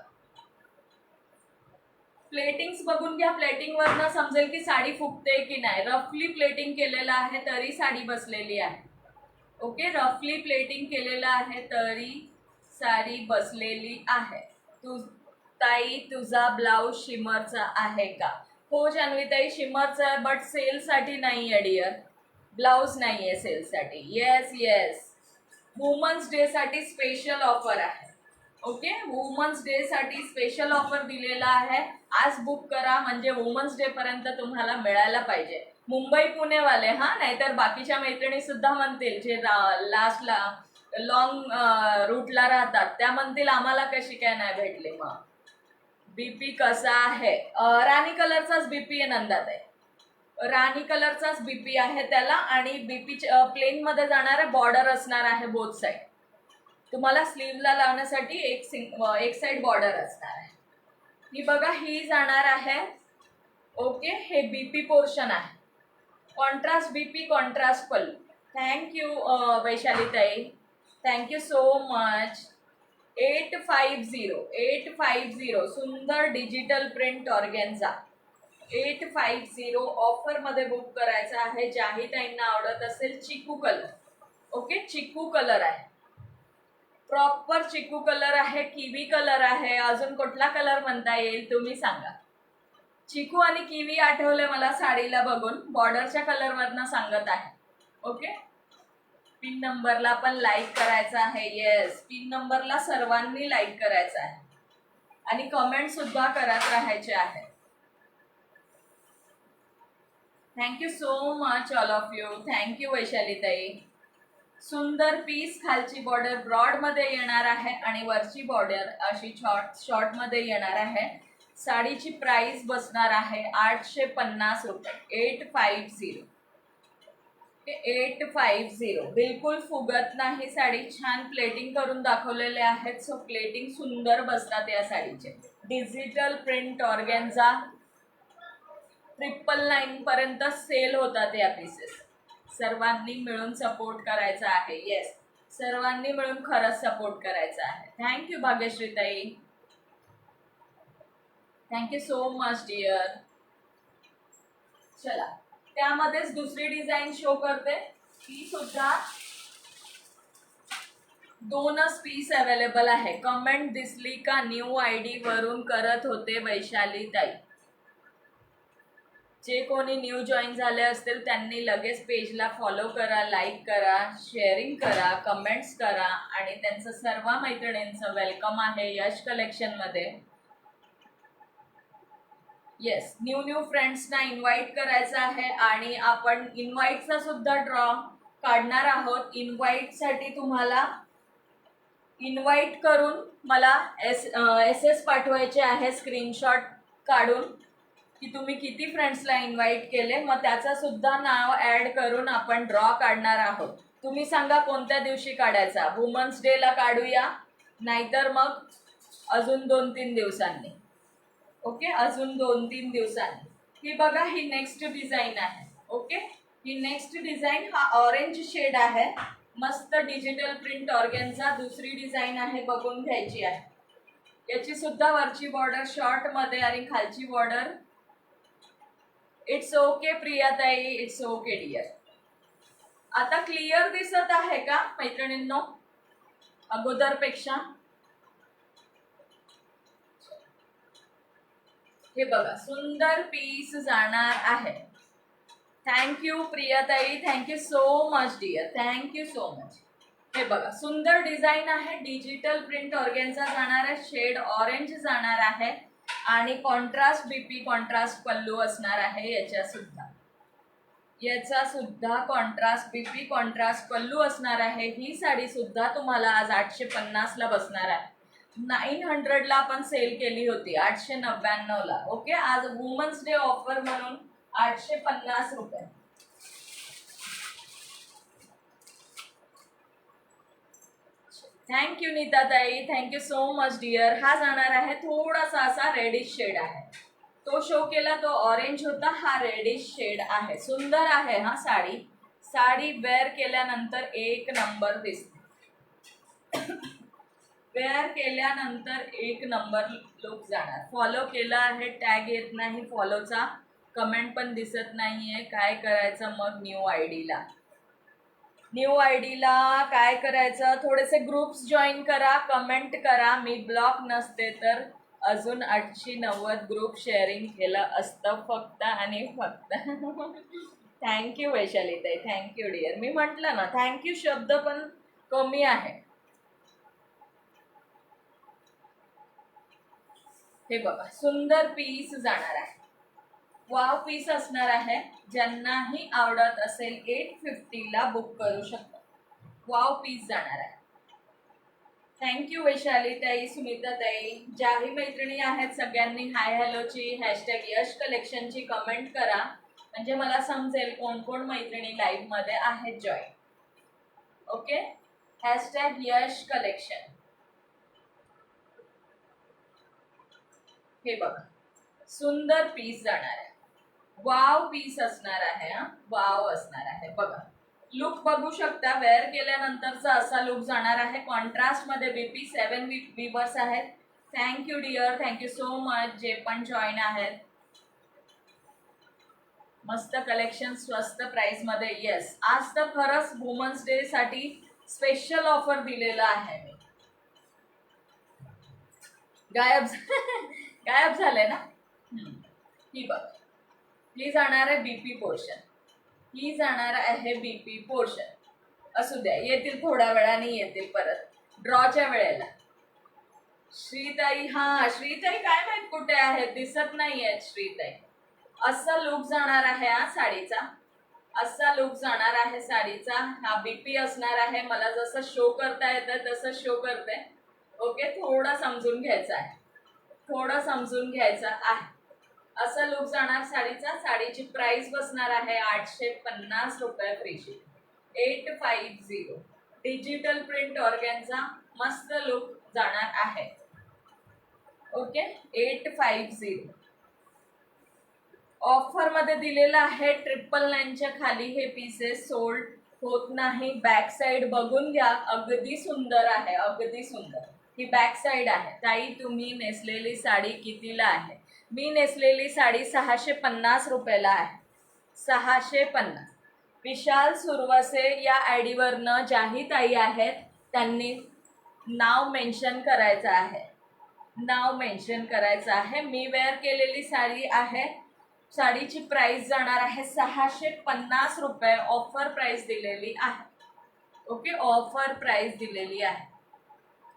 प्लेटिंग्स बघून घ्या. प्लेटिंग वरनं समजेल की साडी फुगते की नाही. रफली प्लेटिंग केलेलं आहे तरी साडी बसलेली आहे. ओके, रफली प्लेटिंग केलेलं आहे तरी साडी बसलेली आहे. ताई तुझा ब्लाउज शिमरचा आहे का? हो जान्हवीताई, शिमरचा आहे, बट सेलसाठी नाही आहे डिअर. ब्लाउज नाही आहे सेलसाठी. येस, वुमन्स डे साठी स्पेशल ऑफर आहे. ओके, वुमन्स डे साठी स्पेशल ऑफर दिलेला आहे. आज बुक करा म्हणजे वुमन्स डे पर्यंत तुम्हाला मिळायला पाहिजे. मुंबई पुणेवाले हा, नाहीतर बाकीच्या मैत्रिणी सुद्धा म्हणतील जे लास्टला लॉंग रूटला राहतात त्या म्हणतील आम्हाला कशी काय नाही भेटली. मग बीपी कसा आहे? राणी कलरचाच बीपी आहे नंदाताई. राणी कलरचाच बीपी आहे त्याला. आणि बीपी प्लेन मध्ये जाणार आहे. बॉर्डर असणार आहे बोथ साइड. तुम्हाला स्लीवला लावण्यासाठी एक साइड बॉर्डर असणार आहे. ही बघा, ही जाणार आहे. ओके, हे बीपी पोर्शन आहे. Contrast BP, contrast pallu. Thank you Vaishalitai, thank you so much. 850, 850. सुंदर डिजिटल प्रिंट ऑर्गेन्झा. 850 ऑफर मध्ये बुक करायचं आहे. ज्याही ताईंना आवडत असेल. Chiku colour. Okay, chiku colour आहे. प्रॉपर चिकू कलर आहे. किवी कलर आहे. अजून कुठला कलर म्हणता येईल तुम्ही सांगा. चिकू आणि किवी आठवले मला साडीला बघून. बॉर्डरच्या कलर वरनं सांगत आहे. ओके, पिन नंबरला पण लाईक करायचं आहे. येस, पिन नंबरला सर्वांनी लाईक करायचं आहे आणि कमेंट सुद्धा करत राहायचे आहे. Thank you so much all of you. Thank you Vaishalitai. सुंदर पीस. खालची बॉर्डर ब्रॉड मध्ये येणार आहे आणि वरची बॉर्डर अशी शॉर्ट मध्ये येणार आहे. साडीची प्राइस बसणार आहे 850 रुपये. 850. 850. बिलकुल फुगत नाही साडी. छान प्लेटिंग करून दाखवलेले आहेत. सो प्लेटिंग सुंदर बसतात या साडीचे. Digital print organza. 999 पर्यंत सेल होतात या पीसेस. सर्वांनी मिळून सपोर्ट करायचा आहे. येस, सर्वांनी मिळून खरंच सपोर्ट करायचा आहे. Thank you Bhagyashreetai. Thank you so much dear. चला, त्यामध्येच दुसरी डिझाईन शो करते. ही सुद्धा 2च पीस अवेलेबल आहे. कमेंट दिसली का न्यू आयडी वरून करत होते वैशाली ताई. जे कोणी न्यू जॉईन झाले असतील त्यांनी लगेच पेजला फॉलो करा, लाईक करा, शेअरिंग करा, कमेंट्स करा आणि त्यांचं सर्व मैत्रिणींचं वेलकम आहे यश कलेक्शनमध्ये. येस, न्यू फ्रेंड्सना इन्व्हाइट करायचं आहे आणि आपण इन्व्हाइटचा सुद्धा ड्रॉ काढणार आहोत. इन्व्हाइटसाठी तुम्हाला इन्व्हाइट करून मला एस पाठवायचे आहे स्क्रीनशॉट काढून की तुम्ही किती फ्रेंड्सला इन्व्हाइट केले. मग त्याचं सुद्धा नाव ॲड करून आपण ड्रॉ काढणार आहोत. तुम्ही सांगा कोणत्या दिवशी काढायचा. वुमन्स डेला काढूया, नाहीतर मग अजून 2-3 दिवसांनी. ओके, अजून 2-3 दिवसांनी. ही बघा, ही नेक्स्ट डिझाईन आहे. ओके, ही नेक्स्ट डिझाईन हा ऑरेंज शेड आहे. मस्त डिजिटल प्रिंट ऑर्गेन्झा दुसरी डिझाईन आहे, बघून घ्यायची आहे. याची सुद्धा वरची बॉर्डर शॉर्ट मध्ये आणि खालची border. It's okay Priyatai, it's okay dear. आता क्लिअर दिसत आहे का मैत्रिणींनो अगोदरपेक्षा? हे बघा, सुंदर पीस जाणार आहे. Thank you Priyatai, thank you so much dear, thank you so much. हे बघा, सुंदर डिझाईन आहे. डिजिटल प्रिंट ऑर्गेन्झा जाणार आहे. शेड ऑरेंज जाणार आहे आणि कॉन्ट्रास्ट बीपी कॉन्ट्रास्ट पल्लू असणार आहे. याचा सुद्धा कॉन्ट्रास्ट बीपी कॉन्ट्रास्ट पल्लू असणार आहे. ही साडी सुद्धा तुम्हाला आज 850 ला बसणार आहे. 900 ला आपण सेल केली होती, 899 ला. ओके, आज वुमन्स डे ऑफर म्हणून 850 रुपये. Thank you Nitatai, thank you so much dear. हा जाणार आहे थोडासा असा रेडिश शेड आहे. तो शो केला तो ऑरेंज होता, हा रेडिश शेड आहे. सुंदर आहे हा साडी. साडी वेअर केल्यानंतर एक नंबर दिसते. वेअर केल्यानंतर एक नंबर लुक जाणार. फॉलो केला आहे, टॅग येत नाही फॉलोचा, कमेंट पण दिसत नाहीये. काय करायचं मग न्यू आयडीला? न्यू आयडीला काय करायचं? थोडेसे ग्रुप्स जॉईन करा, कमेंट करा. मी ब्लॉक नसते तर अजून 890 ग्रुप शेअरिंग केलं असतं फक्त आणि फक्त. Thank you Vaishalitai, thank you dear. मी म्हटलं ना, थँक्यू शब्द पण कमी आहे. हे बघा, सुंदर पीस जाणार आहे. वाव पीस असणार आहे. ज्यांनाही आवडत असेल 850 ला बुक करू शकता. वाव पीस जाणार आहे. थँक्यू वैशाली ताई, सुमिता ताई. ज्याही मैत्रिणी आहेत सगळ्यांनी हाय हॅलोची हॅशटॅग यश कलेक्शनची कमेंट करा, म्हणजे मला समजेल कोण कोण मैत्रिणी लाईव्ह मध्ये आहेत जॉईन. ओके, हॅशटॅग यश कलेक्शन. हे बघा, सुंदर पीस जाणार आहे. वाव पीस असणार आहे. हा, वाव असणार आहे. बघा, लुक बघू शकता. वेअर केल्यानंतरचा असा लुक जाणार आहे. कॉन्ट्रास्ट मध्ये बीपी 7 विवर्स आहेत. Thank you dear, thank you so much जे पण जॉईन आहेत. मस्त कलेक्शन स्वस्त प्राइस मध्ये. येस, आज तर खरंच वुमन्स डे साठी स्पेशल ऑफर दिलेला आहे मी. गायब झाले ना. ही बघ, ही जाणार आहे बीपी पोर्शन. ही जाणार आहे बीपी पोर्शन. असू द्या, येतील थोड्या वेळाने, येतील परत ड्रॉच्या वेळेला. श्रीताई, हा श्रीताई काय माहित कुठे आहेत, दिसत नाहीये श्रीताई. असा लुक जाणार आहे हा साडीचा. असा लुक जाणार आहे साडीचा. हा बीपी असणार आहे. मला जसं शो करता येतं तसं शो करते. ओके, थोडं समजून घ्यायचं आहे, थोडं समजून घ्यायचं आहे. असा लुक जाणार साडीचा. साडीची प्राइस बसणार आहे 850 रुपये free shipping. 850. Digital print organza मस्त लुक जाणार आहे. ओके, 850. ऑफर मध्ये दिलेला आहे. 999च्या खाली हे पीसेस सोल्ड होत नाही. बॅक साइड बघून घ्या, अगदी सुंदर आहे, अगदी सुंदर. ही बॅक साइड आहे. ताई, तुम्ही नेसलेली साडी कितीला आहे? मी नेसलेली साडी 650 रुपयाला आहे. 650. विशाल सुरवसे या आयडी वरनं ज्याही ताई आहेत त्यांनी नाव मेन्शन करायचं आहे. नाव मेन्शन करायचं आहे. मी वेअर केलेली साडी आहे. साडीची प्राइस जाणार आहे 650 रुपये. ऑफर प्राइस दिलेली आहे. ओके, ऑफर प्राइस दिलेली आहे.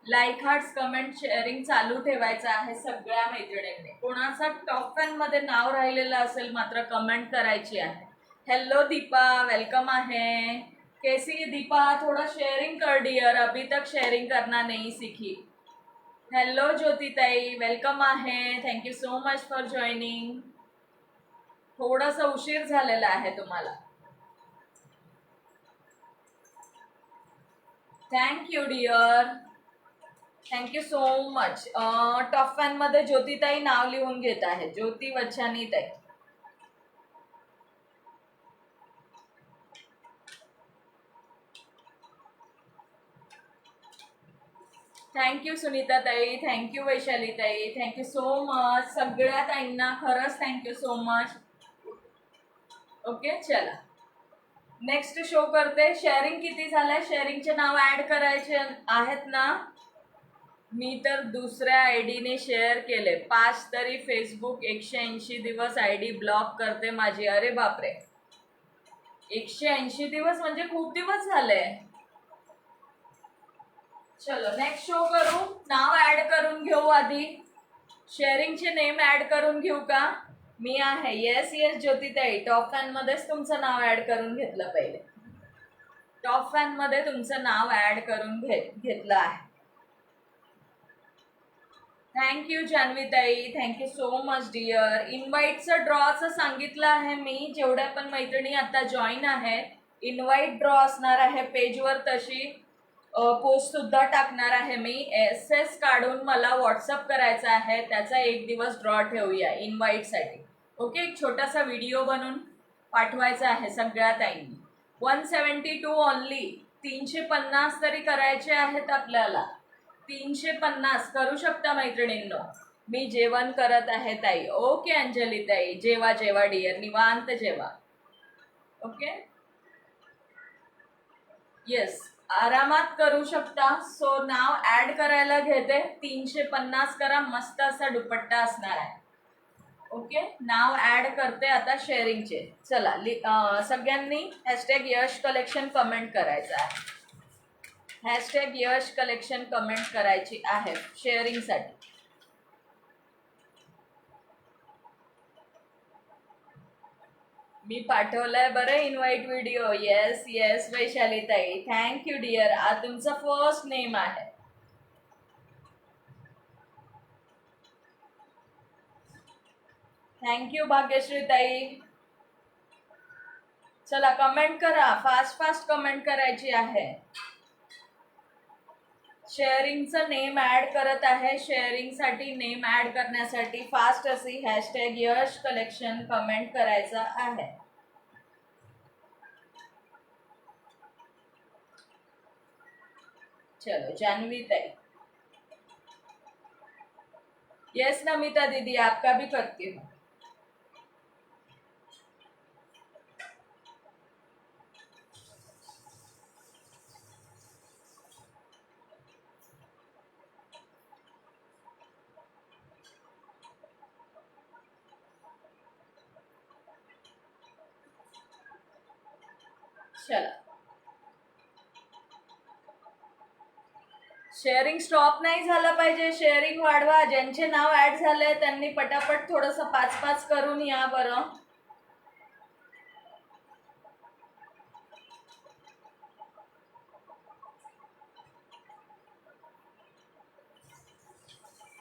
लाईक, हार्ट्स, कमेंट, शेअरिंग चालू ठेवायचं आहे सगळ्या मैत्रिणींनी. कोणाचा टॉप फॅन मध्ये नाव राहिलेलं असेल मात्र कमेंट करायची आहे. हेलो दीपा, वेलकम आहे. कैसी दीपा, थोड़ा शेयरिंग कर डियर, अभी तक शेयरिंग करना नहीं सीखी. हेलो ज्योतिताई, वेलकम आहे. Thank you so much for joining. थोडासा उशीर झालेला आहे तुम्हाला. Thank you dear, thank you so much. Top fan मध्ये ज्योतिताई नाव लिहून घेत आहे. ज्योती वच्छानी ताई. थँक्यू सुनीता ताई, थँक्यू वैशाली ताई, थँक्यू सो मच. सगळ्या ताईंना खरंच थँक्यू सो मच. ओके, चला नेक्स्ट शो करते. शेअरिंग किती झालंय? शेअरिंगचे नाव ऍड करायचे आहेत ना. मी तर दुसऱ्या आयडीने शेअर केले 5 तरी फेसबुक 180 दिवस आयडी ब्लॉक करते माझी. अरे बापरे, 180 दिवस म्हणजे खूप दिवस झाले. चलो नेक्स्ट शो करू. नाव ऍड करून घेऊ आधी. शेअरिंगचे नेम ऍड करून घेऊ का? मी आहे. येस येस ज्योतिताई, टॉप फॅन मध्येच तुमचं नाव ऍड करून घेतलं पहिले. टॉप फॅन मध्ये तुमचं नाव ऍड करून घेतलं आहे. Thank you Janhavitai, thank you so much dear. इन्व्हाइटचं ड्रॉचं सांगितलं आहे मी. जेवढ्या पण मैत्रिणी आता जॉईन आहेत, इन्व्हाइट ड्रॉ असणार आहे पेजवर. तशी पोस्ट सुद्धा टाकणार आहे मी. SS काढून मला व्हॉट्सअप करायचा आहे. त्याचा 1 दिवस ड्रॉ ठेवूया इन्व्हाइटसाठी. ओके, एक छोटासा व्हिडिओ बनवून पाठवायचा आहे सगळ्या ताईंनी. 172 ओनली. 350 तरी करायचे आहेत आपल्याला. 350 करू शकता मैत्रिणींनो. मी जेवण करत आहे ताई. ओके अंजली ताई, जेवा जेवा डिअर, निवांत जेवा. ओके, येस, आरामात करू शकता. सो नाव ऍड करायला घेते. 350 करा. मस्त असा दुपट्टा असणार आहे. ओके, नाव ऍड करते आता शेअरिंगचे. चला सगळ्यांनी हॅशटॅग यश कलेक्शन कमेंट करायचं आहे. हॅशटॅग यश कलेक्शन कमेंट करायची आहे शेअरिंगसाठी. मी पाठवलाय बरं invite video. Yes yes Vaishali ताई, थँक्यू डिअर. तुमचं फर्स्ट नेम आहे. थँक्यू भाग्यश्री ताई. चला कमेंट करा, फास्ट फास्ट कमेंट करायची आहे. शेअरिंगचं नेम ऍड करत आहे. शेअरिंगसाठी नेम ऍड करण्यासाठी फास्ट अशी हॅशटॅग यश कलेक्शन कमेंट करायचं आहे. चलो जान्हवी ताई. यस नमिता दीदी, आपका भी करती हूँ. चला, शेअरिंग स्टॉप नाही झालं पाहिजे. शेअरिंग वाढवा. ज्यांचे नाव ऍड झाले त्यांनी पटापट थोडंसं 5-5 करून या बरं.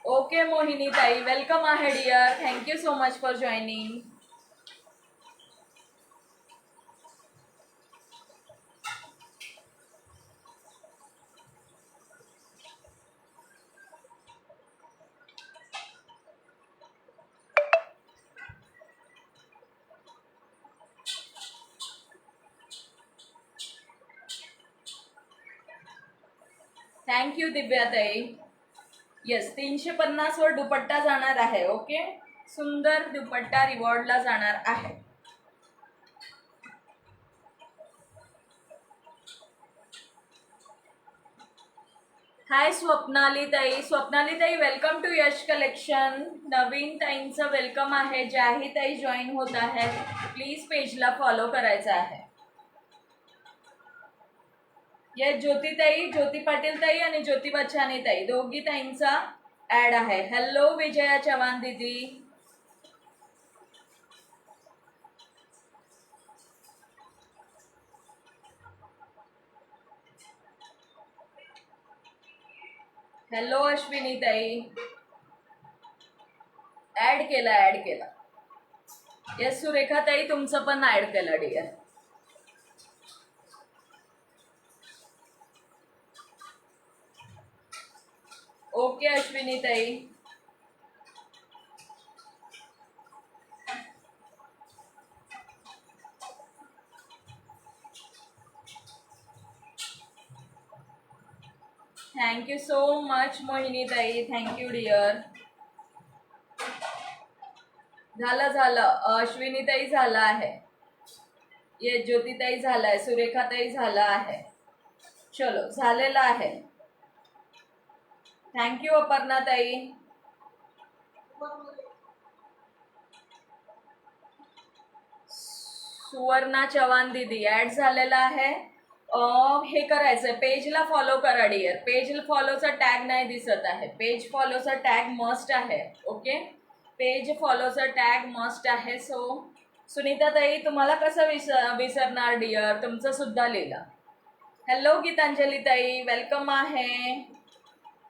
ओके मोहिनी ताई, वेलकम आहे dear. Thank you so much for joining. Thank you Divyatai. Yes, 350 वर दुपट्टा जाणार आहे. ओके, सुंदर दुपट्टा रिवॉर्डला जाणार आहे. हाय Swapnali tai. Swapnali tai welcome to Yash collection. नवीन ताईंचं वेलकम आहे. ज्याही ताई जॉईन होत आहेत प्लीज पेजला फॉलो करायचं आहे. ये ज्योती ताई, ज्योती पाटील ताई आणि ज्योती बच्चानी ताई दोघी ताईंचा ऍड आहे. हॅलो विजया चव्हाण दीदी. हॅलो अश्विनी ताई. ऍड केला. येस सुरेखा ताई तुमचं पण ऍड केलं डिअर. ओके अश्विनी ताई. थँक्यू सो मच मोहिनी ताई. Thank you dear. झालं अश्विनी ताई झालं आहे. ये ज्योती ताई झालाय. सुरेखा ताई झालं आहे. चलो झालेलं आहे. थँक्यू अपर्णा ताई. सुवर्णा चव्हाण दीदी ऍड झालेला आहे. हे करायचंय पेजला फॉलो करा डिअर. पेज फॉलोचा टॅग नाही दिसत आहे. पेज फॉलोचा टॅग मस्ट आहे. ओके पेज फॉलोचा टॅग मस्ट आहे. सो सुनीता ताई तुम्हाला कसं विसरणार डिअर. तुमचं सुद्धा लिहिलं. हॅलो गीतांजली ताई वेलकम आहे.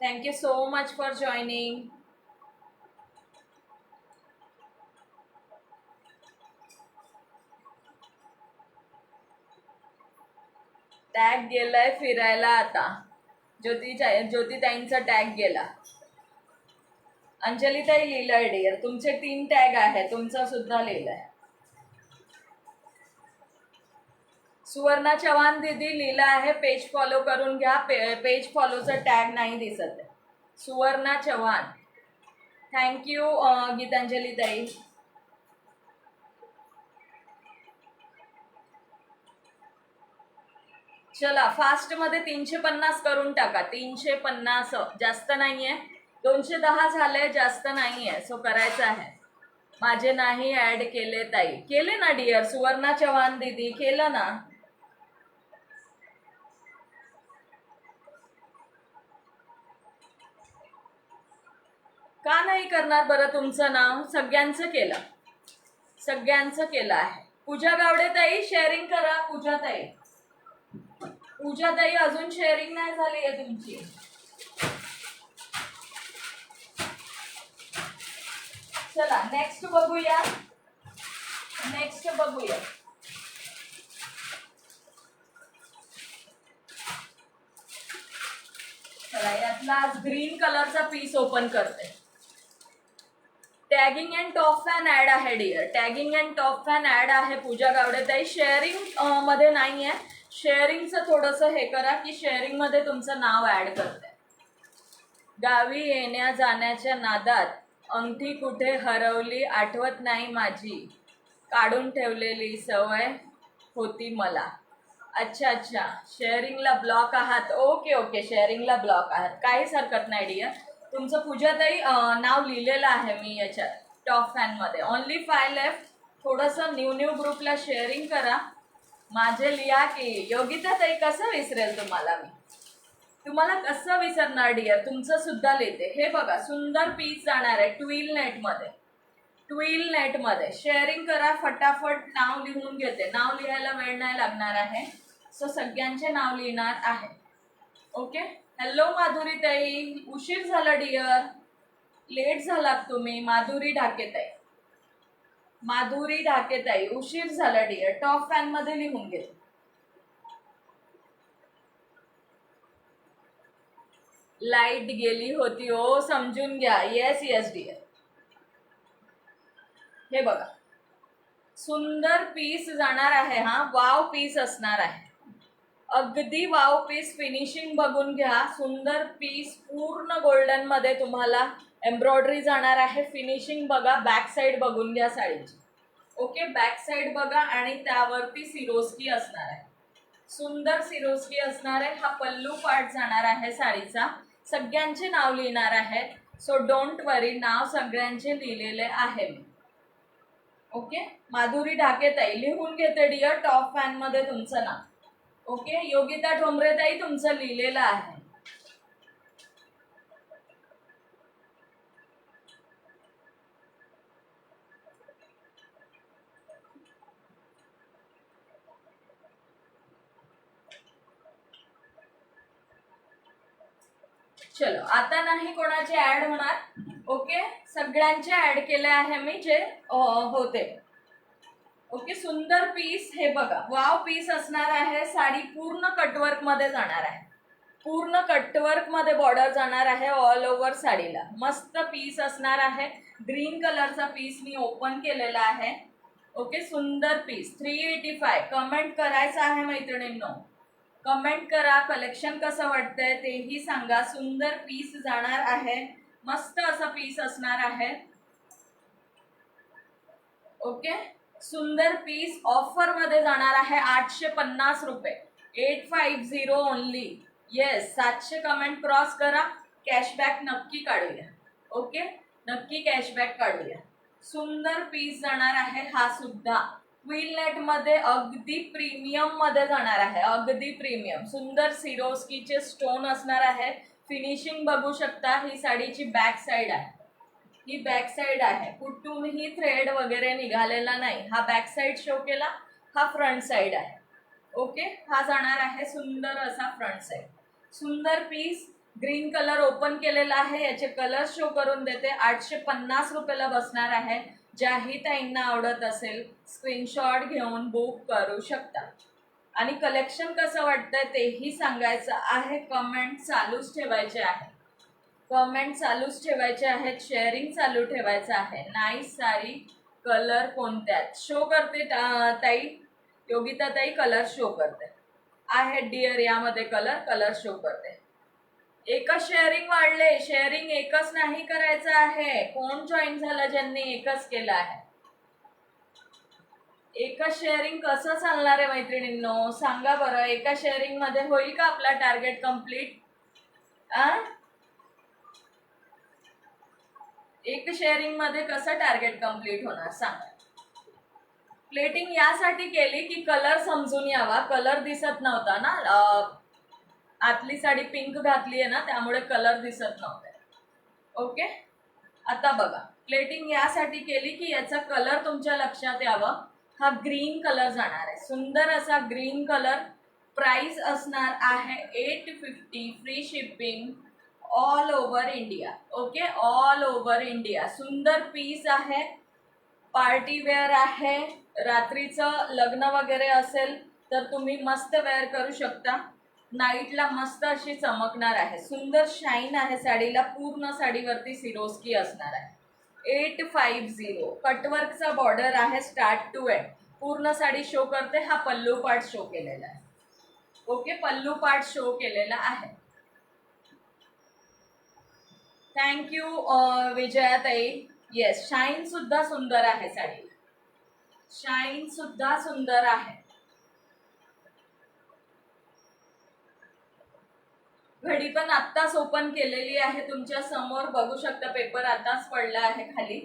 Thank you so much for joining. Tag गेलाय फिरायला आता. ज्योती ताईंचा टॅग गेला. अंजली ताई लिहिलंय डिअर. तुमचे 3 टॅग आहे. तुमचा सुद्धा लिहिलंय. सुवर्णा चव्हाण दीदी लिहिलं आहे. पेज फॉलो करून घ्या. पेज फॉलोचा टॅग नाही दिसत आहे. सुवर्णा चव्हाण. थँक्यू गीतांजली ताई. चला फास्ट मध्ये 350 करून टाका. 350 जास्त नाहीये. 210 झाले जास्त नाहीये. सो करायचं आहे. माझे नाही ऍड केले ताई. केले ना डिअर. सुवर्णा चव्हाण दीदी केलं ना. का नाही करणार बरं. तुमचं नाव सगळ्यांचं केलं आहे. पूजा गावडे ताई शेअरिंग करा. पूजा ताई अजून शेअरिंग नाही झाली आहे तुमची. चला नेक्स्ट बघूया. चला यातला ग्रीन कलरचा पीस ओपन करते. Tagging and top fan add आहे dear. Tagging and top fan add आहे पूजा गावडे ताई. शेअरिंग मध्ये नाहीये. शेअरिंगचं थोडंसं हे करा की शेअरिंग मध्ये तुमचं नाव ऍड करते. गावी येण्या जाण्याच्या नादात अंगठी कुठे हरवली आठवत नाही माझी. काढून ठेवलेली सवय होती मला. अच्छा शेअरिंगला ब्लॉक आहात. ओके शेअरिंगला ब्लॉक आहात. काहीच हरकत नाही डिअर. तुमचं पूजाताई नाव लिहिलेलं आहे मी याच्यात टॉप फॅन मध्ये. Only 5 left. थोडंसं न्यू ग्रुपला शेअरिंग करा. माझे लिहा की योगिता ताई कसं विसरेल तुम्हाला मी. तुम्हाला कसं विसरणार डिअर. तुमचं सुद्धा लिहिते. हे बघा सुंदर पीस जाणार आहे ट्विल नेट मध्ये. शेअरिंग करा फटाफट. नाव लिहून घेते. नाव लिहायला वेळ नाही लागणार आहे. सो सगळ्यांचे नाव लिहिणार आहे. ओके. हॅलो माधुरी ताई. उशीर झाला डिअर. लेट झालात तुम्ही. माधुरी ढाके ताई उशीर झाला डिअर. टॉप फॅन मध्ये लिहून घेते. लाईट गेली होती ओ समजून घ्या. Yes dear. हे बघा सुंदर पीस जाणार आहे. हा वाव पीस असणार आहे. अगदी वाव पीस. फिनिशिंग बघून घ्या. सुंदर पीस पूर्ण गोल्डन मध्ये तुम्हाला एम्ब्रॉयडरी जाणार आहे. फिनिशिंग बघा. बॅक साईड बघून घ्या साडीची. ओके बॅक साईड बघा आणि त्यावरती सिरोस्की असणार आहे. सुंदर सिरोस्की असणार आहे. हा पल्लू पार्ट जाणार आहे साडीचा. सगळ्यांचे नाव लिहिणार आहे, सो डोंट वरी, नाव सगळ्यांचे लिहिलेले आहे मी. ओके. माधुरी ढाकेताई लिहून घेते डिअर, टॉप फॅन मध्ये तुमचं नाव. ओके. योगिता ठोंबरेताई तुमचं लिहिलेलं आहे. चलो, आता नाही कोणाचे ऍड होणार. ओके. सगळ्यांचे ऍड केले आहे मी जे होते. ओके. सुंदर पीस, हे बघा, वाव पीस असणार आहे. साडी पूर्ण कटवर्क मध्ये जाणार आहे, पूर्ण कटवर्क मध्ये बॉर्डर जाणार आहे ऑल ओव्हर साडीला. मस्त पीस असणार आहे. ग्रीन कलरचा पीस मी ओपन केलेला आहे. ओके. सुंदर पीस 385. कमेंट करायचं आहे मैत्रिणींनो, कमेंट करा. कलेक्शन कसं वाटतंय तेही सांगा. सुंदर पीस जाणार आहे, मस्त असा पीस असणार आहे. ओके. सुंदर पीस ऑफर मध्ये जाणार आहे 850 रुपये, 850 ओनली. येस, 700 कमेंट क्रॉस करा. कॅशबॅक नक्की काढूया. ओके, नक्की कॅशबॅक काढूया. सुंदर पीस जाणार आहे हा सुद्धा. क्वील नेट मध्ये अगदी प्रीमियम मध्ये जाणार आहे, अगदी प्रीमियम. सुंदर सिरोस्कीचे स्टोन असणार आहे. फिनिशिंग बघू शकता. ही साडीची बॅक साइड आहे, ही बॅक साइड आहे. कुठूनही थ्रेड वगैरे निघालेला नाही. हा बॅक साइड शो केला, हा फ्रंट साइड आहे. ओके. हा जाणार आहे सुंदर असा फ्रंट साइड. सुंदर पीस. ग्रीन कलर ओपन केलेला आहे, याचे कलर शो करून देते. 850 रुपयाला बसणार आहे. ज्याही ताईंना आवडत असेल स्क्रीनशॉट घेऊन बुक करू शकता. आणि कलेक्शन कसं वाटतंय तेही सांगायचं आहे. कमेंट चालूच ठेवायचे आहे, कमेंट चालूच ठेवायचे आहेत. शेअरिंग चालू ठेवायचं आहे. नाईस साडी. कलर कोणत्यात शो करते ताई? योगिता ताई कलर शो करते आहे डिअर. यामध्ये कलर शो करते. एकच शेअरिंग वाढले. शेअरिंग एकच नाही करायचं आहे. कोण जॉईन झालं ज्यांनी एकच केलं आहे? एकच शेअरिंग कसं चालणार आहे मैत्रिणींनो, सांगा बरं. एका शेअरिंग मध्ये होईल का आपला टार्गेट कम्प्लीट? एक शेअरिंग मध्ये कसं टार्गेट कम्प्लीट होणार सांगा. प्लेटिंग यासाठी केली की कलर समजून यावा. कलर दिसत नव्हता ना, आतली साडी पिंक घातली आहे ना, त्यामुळे कलर दिसत नव्हते. ओके. आता बघा, प्लेटिंग यासाठी केली की याचा कलर तुमच्या लक्षात यावं. हा ग्रीन कलर जाणार आहे, सुंदर असा ग्रीन कलर. प्राइस असणार आहे 850, free shipping all over India. Okay, all over India. सुंदर पीस आहे, पार्टी वेअर आहे. रात्रीचं लग्न वगैरे असेल तर तुम्ही मस्त वेअर करू शकता. नाईटला मस्त अशी चमकणार आहे. सुंदर शाईन आहे साडीला. पूर्ण साडीवरती सिरोस्की असणार आहे. 850. कटवर्कचा बॉर्डर आहे स्टार्ट टू एंड. पूर्ण साडी शो करते. हा पल्लू पार्ट शो केलेला आहे. ओके, पल्लू पार्ट शो केलेला आहे. थँक्यू विजयाताई. येस, शाईन सुद्धा सुंदर आहे साडी, शाईन सुद्धा सुंदर आहे. घडी पण आत्ताच ओपन केलेली आहे तुमच्या समोर, बघू शकता. पेपर आताच पडला आहे खाली.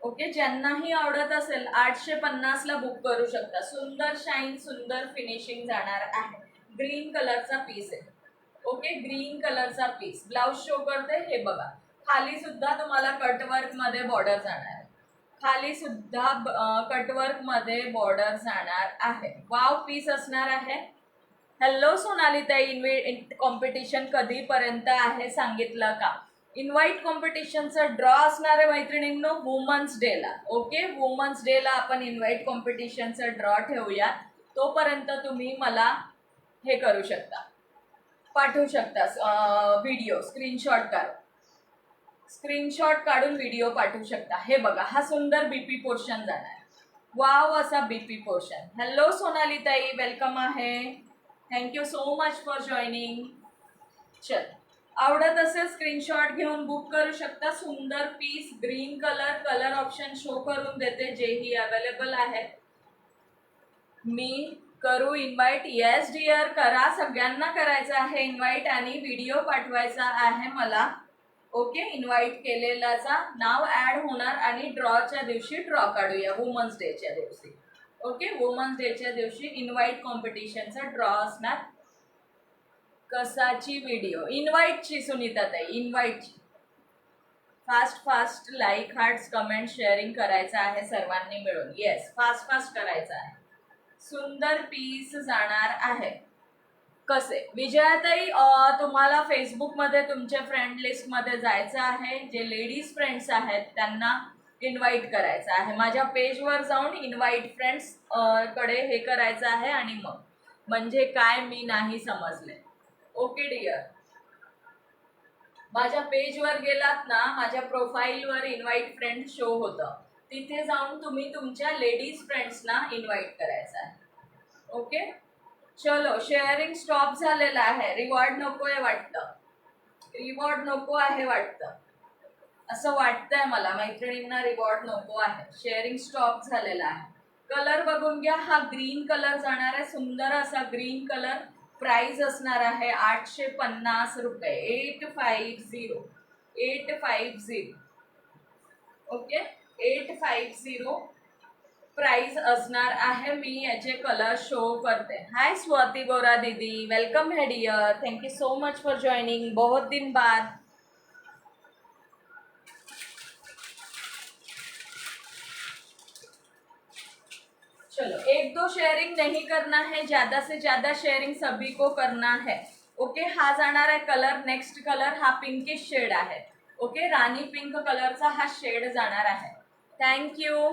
ओके, ज्यांनाही आवडत असेल 850 ला बुक करू शकता. सुंदर शाईन, सुंदर फिनिशिंग जाणार आहे. ग्रीन कलरचा पीस आहे. ओके, ग्रीन कलरचा पीस. ब्लाउज शो करते, हे बघा. खाली सुद्धा तुम्हाला कटवर्क मध्ये बॉर्डर जाणार आहे. खाली सुद्धा कटवर्क मध्ये बॉर्डर जाणार आहे. वाव पीस असणार आहे. हॅलो सोनालीताई, इन्व्हाइट कॉम्पिटिशन कधीपर्यंत आहे सांगितलं का? इन्व्हाइट कॉम्पिटिशनचा ड्रॉ असणार आहे मैत्रिणींनो वुमन्स डेला. ओके, वुमन्स डेला आपण इन्व्हाइट कॉम्पिटिशनचा ड्रॉ ठेवूया. तोपर्यंत तुम्ही मला हे करू शकता, पाठवू शकता व्हिडिओ. स्क्रीनशॉट काढून व्हिडिओ पाठवू शकता. हे बघा, हा सुंदर बीपी पोर्शन जाणार. वाव असा बीपी पोर्शन. हॅलो सोनालीताई, वेलकम आहे. Thank you so much for joining. चल, आवडत असेल स्क्रीनशॉट घेऊन बुक करू शकता. सुंदर piece, green colour option show करून देते जेही अवेलेबल आहे. मी करू इन्व्हाइट? येस डिअर, करा, सगळ्यांना करायचं आहे इन्व्हाइट आणि व्हिडिओ पाठवायचा आहे मला. ओके, इन्व्हाइट केलेल्याचा नाव ऍड होणार आणि ड्रॉच्या दिवशी ड्रॉ काढूया वुमन्स डेच्या दिवशी. ओके, वुमन्स डेच्या दिवशी इन्व्हाइट कॉम्पिटिशनचा ड्रॉ असणार. कसाची व्हिडिओ? इन्व्हाइटची सुनीताताई, इन्व्हाइटची. Fast fast like, hearts, comment, sharing करायचं आहे सर्वांनी मिळून. येस, फास्ट फास्ट करायचं आहे. सुंदर पीस जाणार आहे. कसे? विजयाताई, तुम्हाला फेसबुकमध्ये तुमच्या फ्रेंड लिस्टमध्ये जायचं आहे. जे लेडीज फ्रेंड्स आहेत त्यांना इन्व्हाइट करायचं आहे. माझ्या पेजवर जाऊन इन्व्हाइट फ्रेंड्स कडे हे करायचं आहे आणि मग म्हणजे काय मी नाही समजले. ओके डिअर, माझ्या पेजवर गेलात ना, माझ्या प्रोफाईलवर इन्व्हाइट फ्रेंड शो होतं, तिथे जाऊन तुम्ही तुमच्या लेडीज फ्रेंड्सना इन्व्हाइट करायचं आहे. ओके, चलो, शेअरिंग स्टॉप झालेला आहे. रिवॉर्ड नको आहे वाटतं, रिवॉर्ड नको आहे वाटतं, असं वाटतंय मला. मैत्रिणींना रिवॉर्ड नको आहे. शेअरिंग स्टॉप झालेला आहे. कलर बघून घ्या. हा ग्रीन कलर जाणार आहे, सुंदर असा ग्रीन कलर. प्राइस असणार आहे 850 रुपये. 850, 850. ओके, 850 प्राइस असणार आहे. मी याचे कलर शो करते. हाय स्वाती बोरा दीदी, वेलकम है dear, thank you so much for joining, बहुत दिन बाद. चलो, 1-2 शेयरिंग नहीं करना है, ज्यादा से ज्यादा शेयरिंग सभी को करना है. ओके, हा जाणार आहे कलर. नेक्स्ट कलर हा पिंकिश शेड आहे. ओके, रानी पिंक कलरचा हा शेड जाणार आहे. थैंक यू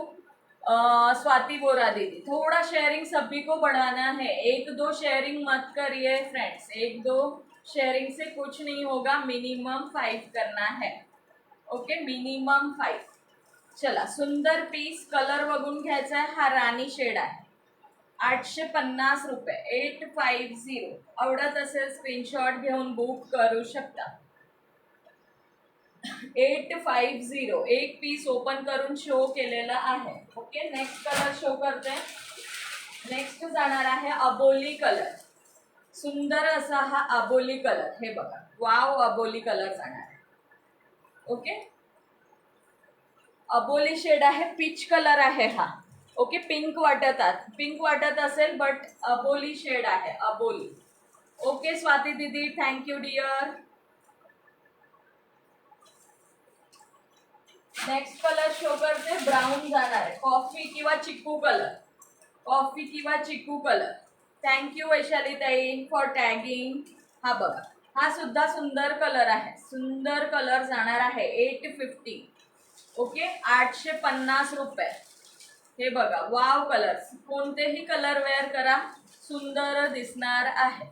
स्वाति बोरा दीदी. थोड़ा शेयरिंग सभी को बढ़ाना है, 1-2 शेयरिंग मत करिए फ्रेंड्स, 1-2 शेयरिंग से कुछ नहीं होगा, मिनिमम 5 करना है. Okay, minimum 5. चला, सुंदर पीस. कलर बघून घ्यायचा आहे. हा राणी शेड आहे. 850 रुपये. 850. आवडत असेल स्क्रीनशॉट घेऊन बुक करू शकता. 850. एक पीस ओपन करून शो केलेला आहे. ओके, नेक्स्ट कलर शो करते. नेक्स्ट जाणार आहे अबोली कलर. सुंदर असा हा अबोली कलर. हे बघा, वाव, अबोली कलर जाणार आहे. ओके, अबोली शेड आहे. पीच कलर आहे हा. ओके, पिंक वाटत असेल बट अबोली शेड आहे, अबोली. ओके स्वाती दीदी, thank you dear. Next colour show करते. ब्राऊन जाणार आहे. कॉफी किंवा चिकू कलर, कॉफी किंवा चिकू कलर. थँक्यू वैशाली ताई फॉर टॅगिंग. हा बघा, हा सुद्धा सुंदर कलर आहे. सुंदर कलर जाणार आहे. 850. ओके, 850 रुपये. हे बघा, वाव कलर. कोणतेही कलर वेअर करा, सुंदर दिसणार आहे.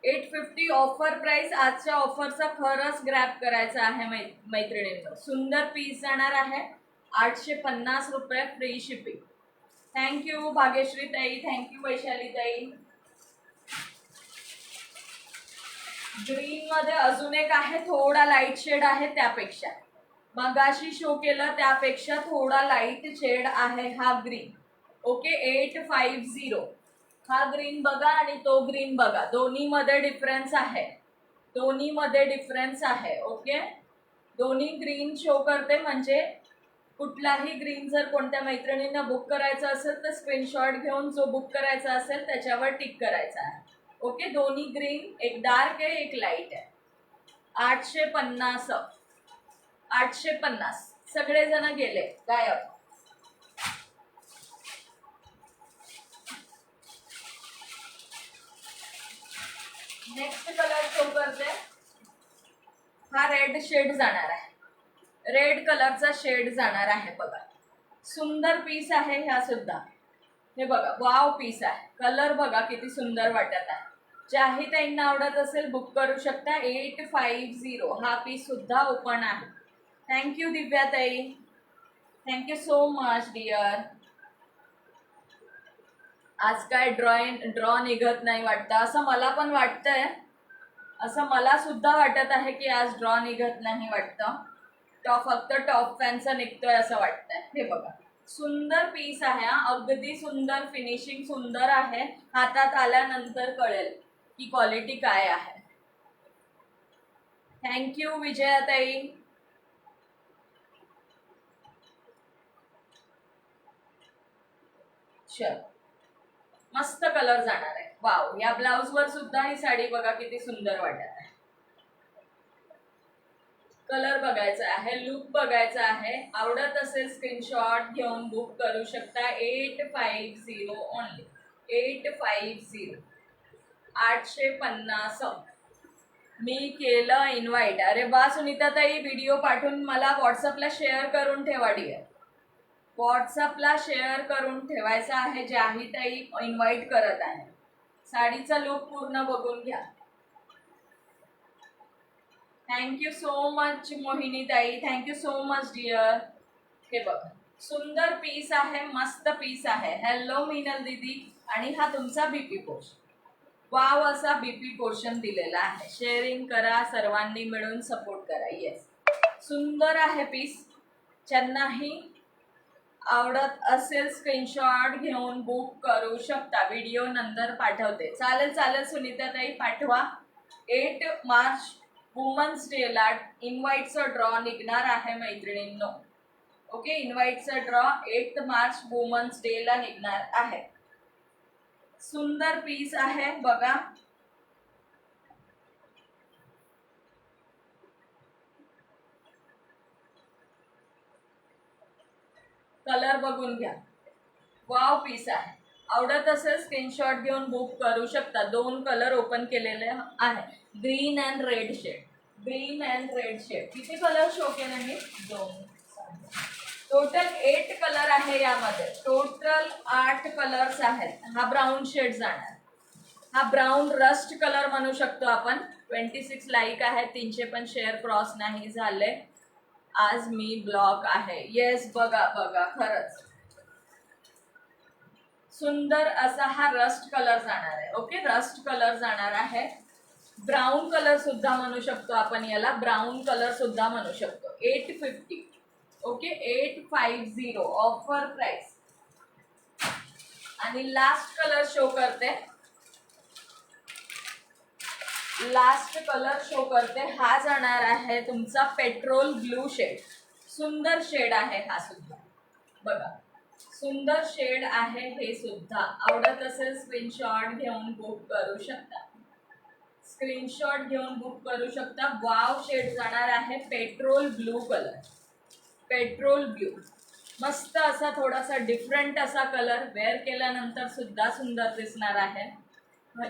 850 ऑफर प्राइस. आजच्या ऑफरचा खरंच ग्रॅब करायचा आहे मैत्रिणींनो. सुंदर पीस जाणार आहे. 850 रुपये, फ्री शिपिंग. थँक्यू भाग्यश्री ताई, थँक्यू वैशाली ताई. ग्रीन मध्ये अजून एक आहे, थोडा लाईट शेड आहे त्यापेक्षा. मगाशी शो केलं त्यापेक्षा थोडा लाईट शेड आहे हा ग्रीन. ओके, 850. हा ग्रीन बघा आणि तो ग्रीन बघा, दोन्ही मध्ये डिफरन्स आहे, दोन्ही मध्ये डिफरन्स आहे. ओके, दोन्ही ग्रीन शो करते. म्हणजे कुठलाही ग्रीन जर कोणत्या मैत्रिणींना बुक करायचं असेल तर स्क्रीनशॉट घेऊन जो बुक करायचा असेल त्याच्यावर टिक करायचा आहे. ओके, दोन्ही ग्रीन, एक डार्क आहे एक लाईट आहे. 850, 850. सगळेजण गेले गायब. नेक्स्ट कलर शो करते. हा रेड शेड जाणार आहे. रेड कलरचा शेड जाणार आहे. बघा, सुंदर पीस आहे हा सुद्धा. हे बघा, वाव पीस आहे. कलर बघा किती सुंदर वाटत आहे. ज्याही ताईंना आवडत असेल बुक करू शकता. 850. हा पीस सुद्धा ओपन आहे. थँक्यू दिव्या ताई, थँक्यू सो मच डिअर. आज काय ड्रॉ निघत नाही वाटतं, असं मला पण वाटतंय. असं मला सुद्धा वाटत आहे की आज ड्रॉ निघत नाही वाटतं. फक्त टॉप फॅनचा निघतोय असं वाटतंय. हे बघा, सुंदर पीस आहे हा, अगदी सुंदर, फिनिशिंग सुंदर आहे. हातात आल्यानंतर कळेल की क्वालिटी काय आहे. थँक्यू विजयाताई. चल, मस्त कलर जाणार आहे. वाव, या ब्लाउज वर सुद्धा ही साडी बघा किती सुंदर वाटत आहे. कलर बघायचा आहे, लुक बघायचा आहे. आवडत असेल स्क्रीनशॉट घेऊन बुक करू शकता. 850 ओनली, 850, 850. मी केलं इन्व्हाइट. अरे वा सुनीताताई, व्हिडिओ पाठवून मला व्हॉट्सअपला शेअर करून ठेवा डिअर. व्हॉट्सअपला शेअर करून ठेवायचा आहे. जाहीताई इन्व्हाइट करत आहे. साडीचा लुक पूर्ण बघून घ्या. थँक्यू सो मच मोहिनी ताई, थँक्यू सो मच डिअर. हे बघा, सुंदर पीस आहे, मस्त पीस आहे. हॅलो मीनल दीदी. आणि हा तुमचा बीपी पोर्शन. वाव, असा बीपी पोर्शन दिलेला आहे. शेअरिंग करा, सर्वांनी मिळून सपोर्ट करा. येस, सुंदर आहे पीस. ज्यांनाही आवडत असेल स्क्रीनशॉट घेऊन बुक करू शकता. व्हिडिओ नंतर पाठवते. चालेल चालेल सुनीताताई, पाठवा. 8 मार्च वुमन्स डेला इन्व्हाइटचा ड्रॉ निघणार आहे मैत्रिणींनो. ओके, इन्व्हाइटचा ड्रॉ 8 मार्च वुमन्स डेला निघणार आहे. सुंदर पीस आहे बघा. कलर बघून घ्या. वाव पीस आहे. आवडत असेल स्क्रीनशॉट घेऊन बुक करू शकता. 2 कलर ओपन केलेले आहे, green and red shade. Green and red shade. किती कलर शो केले मी? 2. टोटल 8 कलर आहे यामध्ये. टोटल 8 कलर्स आहेत. हा ब्राऊन शेड जाणार. हा ब्राऊन रस्ट कलर म्हणू शकतो आपण. 26 लाईक आहे, 300 पण शेअर क्रॉस नाही झाले. आज मी ब्लॉक आहे. येस, बघा बघा, खरंच सुंदर असा हा रस्ट कलर जाणार आहे. ओके, रस्ट कलर जाणार आहे. ब्राऊन कलर सुद्धा म्हणू शकतो आपण याला. ब्राऊन कलर सुद्धा म्हणू शकतो. 850. Okay, 850 offer price. आणि लास्ट कलर शो करते. लास्ट कलर शो करते. हा जाणार आहे तुमचा पेट्रोल ब्लू शेड. सुंदर शेड आहे हा सुद्धा. बघा, सुंदर शेड आहे हे सुद्धा. आवडत असेल स्क्रीनशॉट घेऊन बुक करू शकता. स्क्रीनशॉट घेऊन बुक करू शकता. वाव शेड जाणार आहे petrol blue colour. Petrol blue, मस्त असा थोडासा डिफरंट असा कलर. वेअर केल्यानंतर सुद्धा सुंदर दिसणार आहे.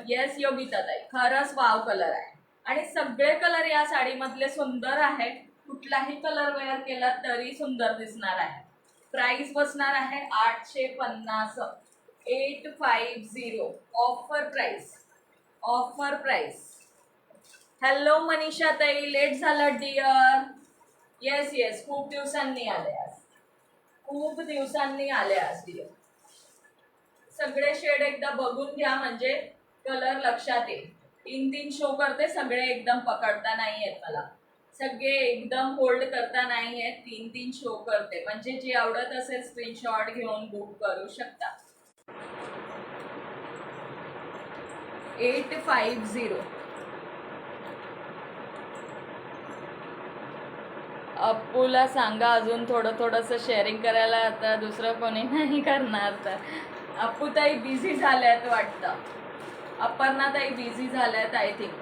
येस योगिता ताई, खरंच वाव कलर आहे. आणि सगळे कलर या साडीमधले सुंदर आहे. कुठलाही कलर वेअर केला तरी सुंदर दिसणार आहे. प्राइस बसणार आहे 850. 850 offer price. Offer price. Hello Manisha ताई, लेट झालं डिअर. येस येस, खूप दिवसांनी आले आज. खूप दिवसांनी आले आज डिअर. सगळे शेड एकदा बघून घ्या म्हणजे कलर लक्षात येईल. 3 शो करते, सगळे एकदम पकडता नाही आहेत मला. सगळे एकदम होल्ड करता नाही आहेत. 3 शो करते म्हणजे जे आवडत असेल स्क्रीनशॉट घेऊन बुक करू शकता. 850. अप्पूला सांगा अजून थोडंसं शेअरिंग करायला. आता दुसरं कोणी नाही करणार. तर अप्पूताई बिझी झाल्यात वाटतं. अपर्णाताई बिझी झाल्यात आय थिंक.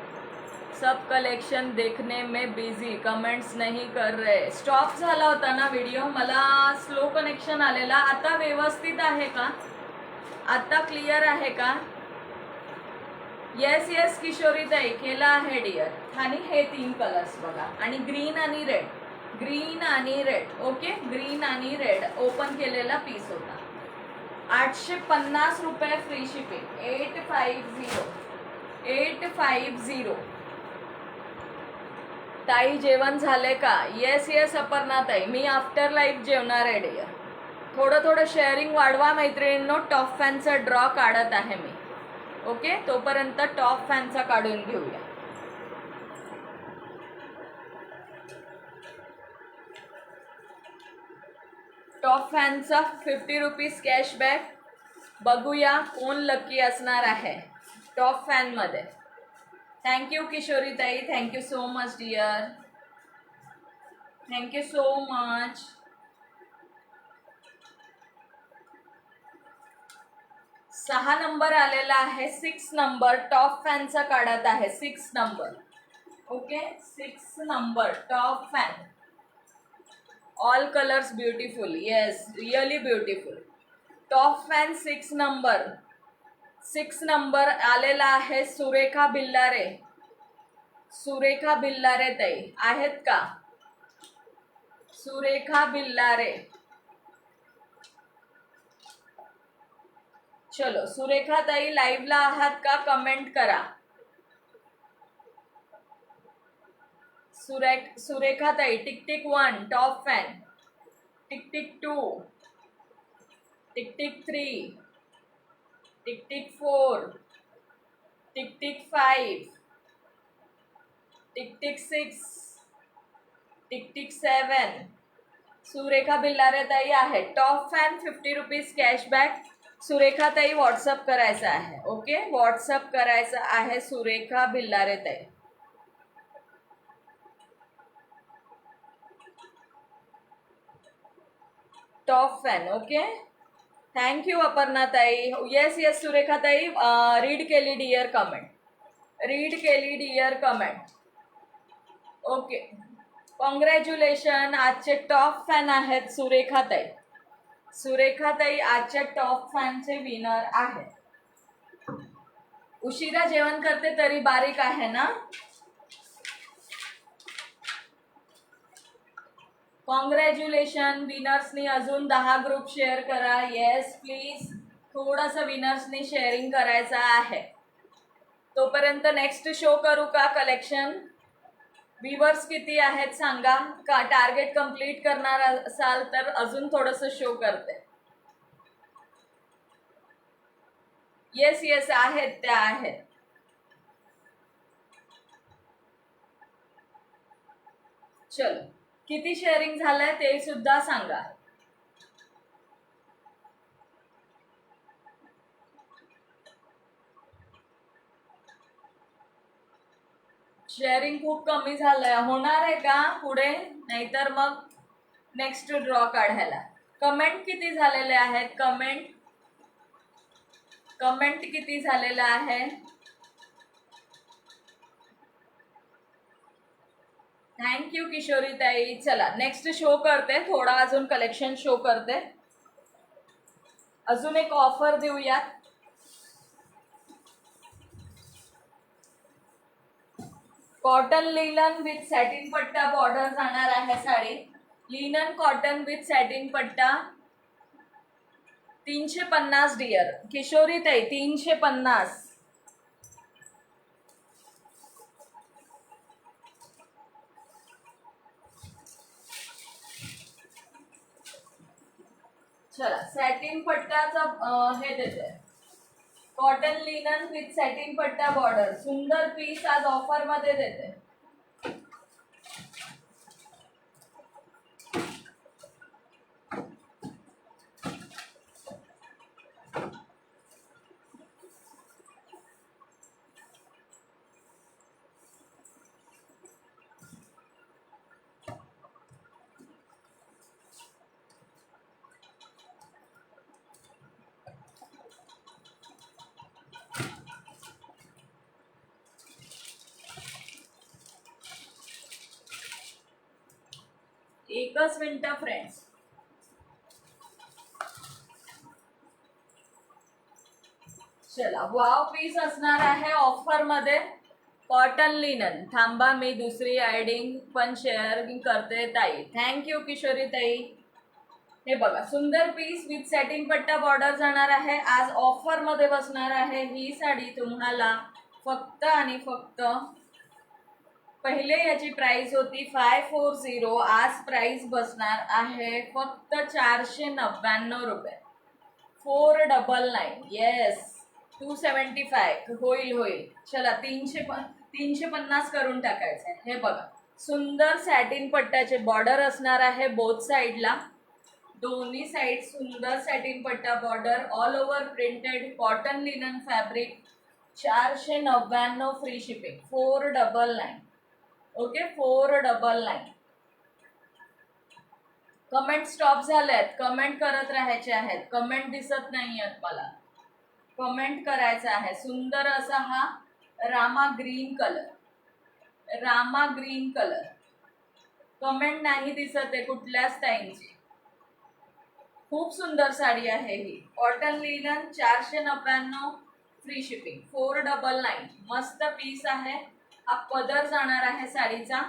सब कलेक्शन देखने में बिझी, कमेंट्स नहीं कर रहे. स्टॉप झाला होता ना व्हिडिओ, मला स्लो कनेक्शन आलेला. आता व्यवस्थित आहे का? आता क्लिअर आहे का? येस येस किशोरीताई, केला आहे डिअर. आणि हे 3 कलर्स बघा. आणि ग्रीन आणि रेड. ग्रीन आणि रेड. ओके, ग्रीन आणि रेड ओपन केलेला पीस होता. 850 रुपये फ्री शिपिंग. 850. 850. ताई जेवण झाले का? येस येस अपर्णा ताई, मी आफ्टर लाईफ जेवणार आहे डिअर. थोडं शेअरिंग वाढवा मैत्रिणींनो. टॉप फॅनचा ड्रॉ काढत आहे मी. ओके, तोपर्यंत टॉप फॅनचा काढून घेऊया. टॉप फॅनचा 50 रुपीज कॅशबॅक. बघूया कोण लकी असणार आहे टॉप फॅनमध्ये. Thank you Kishoritai, thank you so much dear, thank you so much. सहा नंबर आलेला आहे, 6 नंबर टॉप फॅनचा काढत आहे. 6 number. Okay, 6 number top fan. All colours beautiful. Yes, really beautiful. Top fan 6 number. 6 number आलेला आहे सुरेखा बिल्लारे. सुरेखा बिल्लारे ताई आहेत का? सुरेखा बिल्लारे. चलो सुरेखा ताई लाईव्हला आहात का? कमेंट करा. Surekha tai. Tick 1 top fan. Tick 2. Tick 3. Tick 4. Tick 5. Tick 6. Tick 7. Surekha Billare tai आहे. Top fan 50 rupees cashback. Surekha tai WhatsApp करायचं आहे. ओके, व्हॉट्सअप करायचं आहे सुरेखा बिल्लारे ताई. Top fan. Okay, thank you Aparna ताई. येस येस सुरेखा ताई, रीड केली डिअर कमेंट. रीड केली डिअर कमेंट. Okay, congratulation. आजचे टॉप फॅन आहेत सुरेखा ताई. सुरेखा ताई आजच्या टॉप फॅनचे विनर आहेत. उशिरा जेवण करते तरी बारीक आहे ना. कॉंग्रॅच्युलेशन. विनर्सनी अजून 10 ग्रुप शेअर करा. येस प्लीज, थोडंसं विनर्सनी शेअरिंग करायचं आहे. तोपर्यंत नेक्स्ट शो करू का कलेक्शन? व्ह्यूअर्स किती आहेत सांगा. का टार्गेट कंप्लीट करणार असाल तर अजून थोडंसं शो करते. येस येस आहेत, त्या आहेत. चलो, किती शेअरिंग झालंय ते सुद्धा सांगा. शेअरिंग खूप कमी झालंय. होणार आहे का पुढे? नाहीतर मग नेक्स्ट ड्रॉ काढायला. कमेंट किती झालेले आहेत? कमेंट किती झालेलं आहे? थँक्यू किशोरी ताई. चला नेक्स्ट शो करते. थोडा अजून कलेक्शन शो करते. अजून एक ऑफर देऊयात. कॉटन लिनन विथ सॅटिन पट्टा बॉर्डर जाणार आहे sari. Linen cotton with satin पट्टा 350 डिअर. किशोरी ताई 350. चला सॅटिन पट्ट्याचा हे देते. कॉटन लिनन विथ सॅटिन पट्टा बॉर्डर. सुंदर पीस आज ऑफर मध्ये देते. एकच मिनिट फ्रेंड्स. चला वाव पीस असणार आहे ऑफर मध्ये. Cotton linen. थांबा मी दुसरी आयडिंग पण शेअरिंग करते ताई. थँक्यू किशोरी ताई. हे बघा सुंदर पीस विथ सॅटिन पट्टा बॉर्डर जाणार आहे. आज ऑफर मध्ये बसणार आहे ही साडी तुम्हाला. फक्त आणि फक्त पहिले याची प्राइस होती 540. आज प्राइस बसणार आहे फक्त 499 रुपये. 499. येस 275 होईल. चला 350 करून टाकायचं आहे. हे बघा सुंदर सॅटिन पट्ट्याचे बॉर्डर असणार आहे बोथ साईडला. दोन्ही साइड सुंदर सॅटिन पट्टा border, all over printed cotton linen fabric, 499 free shipping, 499. Okay 499. Comment stop झालेत, कमेंट करत राहायचे आहेत, कमेंट दिसत नाही आहेत मला, कमेंट करायचं आहे. सुंदर असा हा Rama green colour, Rama green colour. Comment नाही दिसत आहे कुठल्याच टाईमची. खूप सुंदर साडी आहे ही, कॉटन लिनन, 499 फ्री शिपिंग, 499. मस्त पीस आहे. हा पदर जाणार आहे साडीचा,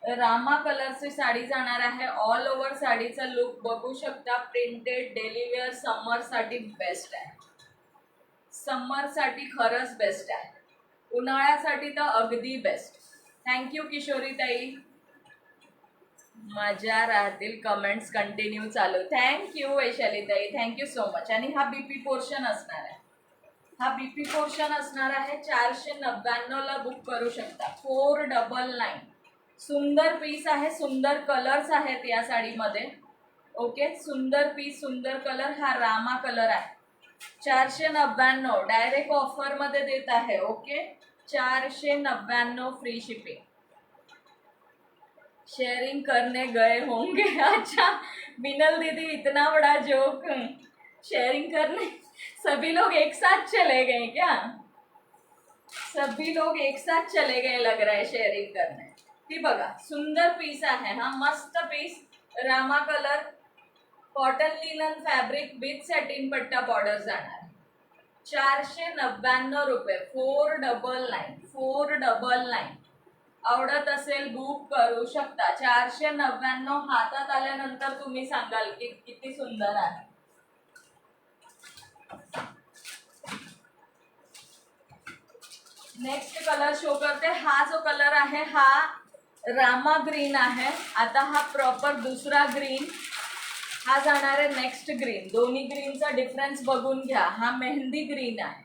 रामा कलरची साडी जाणार आहे. ऑल ओव्हर साडीचा लुक बघू शकता, प्रिंटेड, डेली वेअर, समर साठी बेस्ट आहे. समर साठी खरंच बेस्ट आहे, उन्हाळ्यासाठी तर अगदी बेस्ट. थँक्यू किशोरी ताई, मजा राहतील. कमेंट्स कंटिन्यू चालू. थँक्यू वैशाली ताई, थँक्यू सो मच. आणि हा बीपी पोर्शन असणार आहे, हा बीपी पोर्शन असणार आहे. 499 ला बुक करू शकता, 499. सुंदर पीस आहे, सुंदर कलर्स आहेत या साडीमध्ये. ओके सुंदर पीस, सुंदर कलर. हा रामा कलर आहे. 499 डायरेक्ट ऑफर मध्ये देत आहे. Okay 499 free shipping. शेयरिंग करने गए होंगे. अच्छा मिनल दीदी, इतना बड़ा जोक, शेयरिंग करने सभी लोग एक साथ चले गए क्या? सभी लोग एक साथ चले गए लग रहा है शेयरिंग करने. ती बघा सुंदर पीस आहे हा, मस्त piece, Rama colour, cotton linen fabric with satin पट्टा बॉर्डर जाणार. 499 रुपये, 499, 499. आवडत असेल बुक करू शकता. 499 हातात आल्यानंतर तुम्ही सांगाल की किती सुंदर आहे. नेक्स्ट कलर शो करते. हा जो कलर आहे हा रामा ग्रीन आहे. आता हा प्रॉपर दुसरा ग्रीन, हा जाणार आहे नेक्स्ट ग्रीन. दोन्ही ग्रीनचा डिफरन्स बघून घ्या. हा मेहंदी ग्रीन आहे.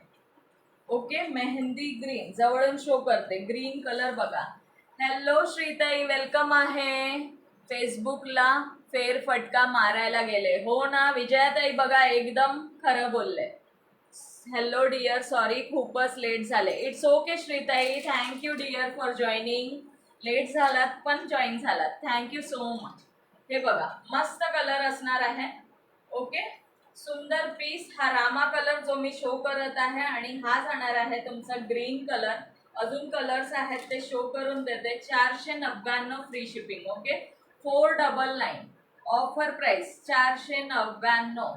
ओके मेहंदी ग्रीन, जवळून शो करते. ग्रीन कलर बघा. हॅलो श्रीताई, वेलकम आहे. फेसबुकला फेरफटका मारायला गेले हो ना विजयाताई, बघा एकदम खरं बोलले. हॅलो डिअर, सॉरी खूपच लेट झाले. It's okay Shritai, thank you dear for joining. Late झालात पण जॉईन झालात, थँक्यू सो मच. हे बघा मस्त कलर असणार आहे. ओके सुंदर पीस. हा रामा कलर जो मी शो करत आहे आणि हा जाणार आहे तुमचा ग्रीन कलर. अजून कलर्स आहेत ते शो करून देते. 499 free shipping. Okay 499 offer price 499.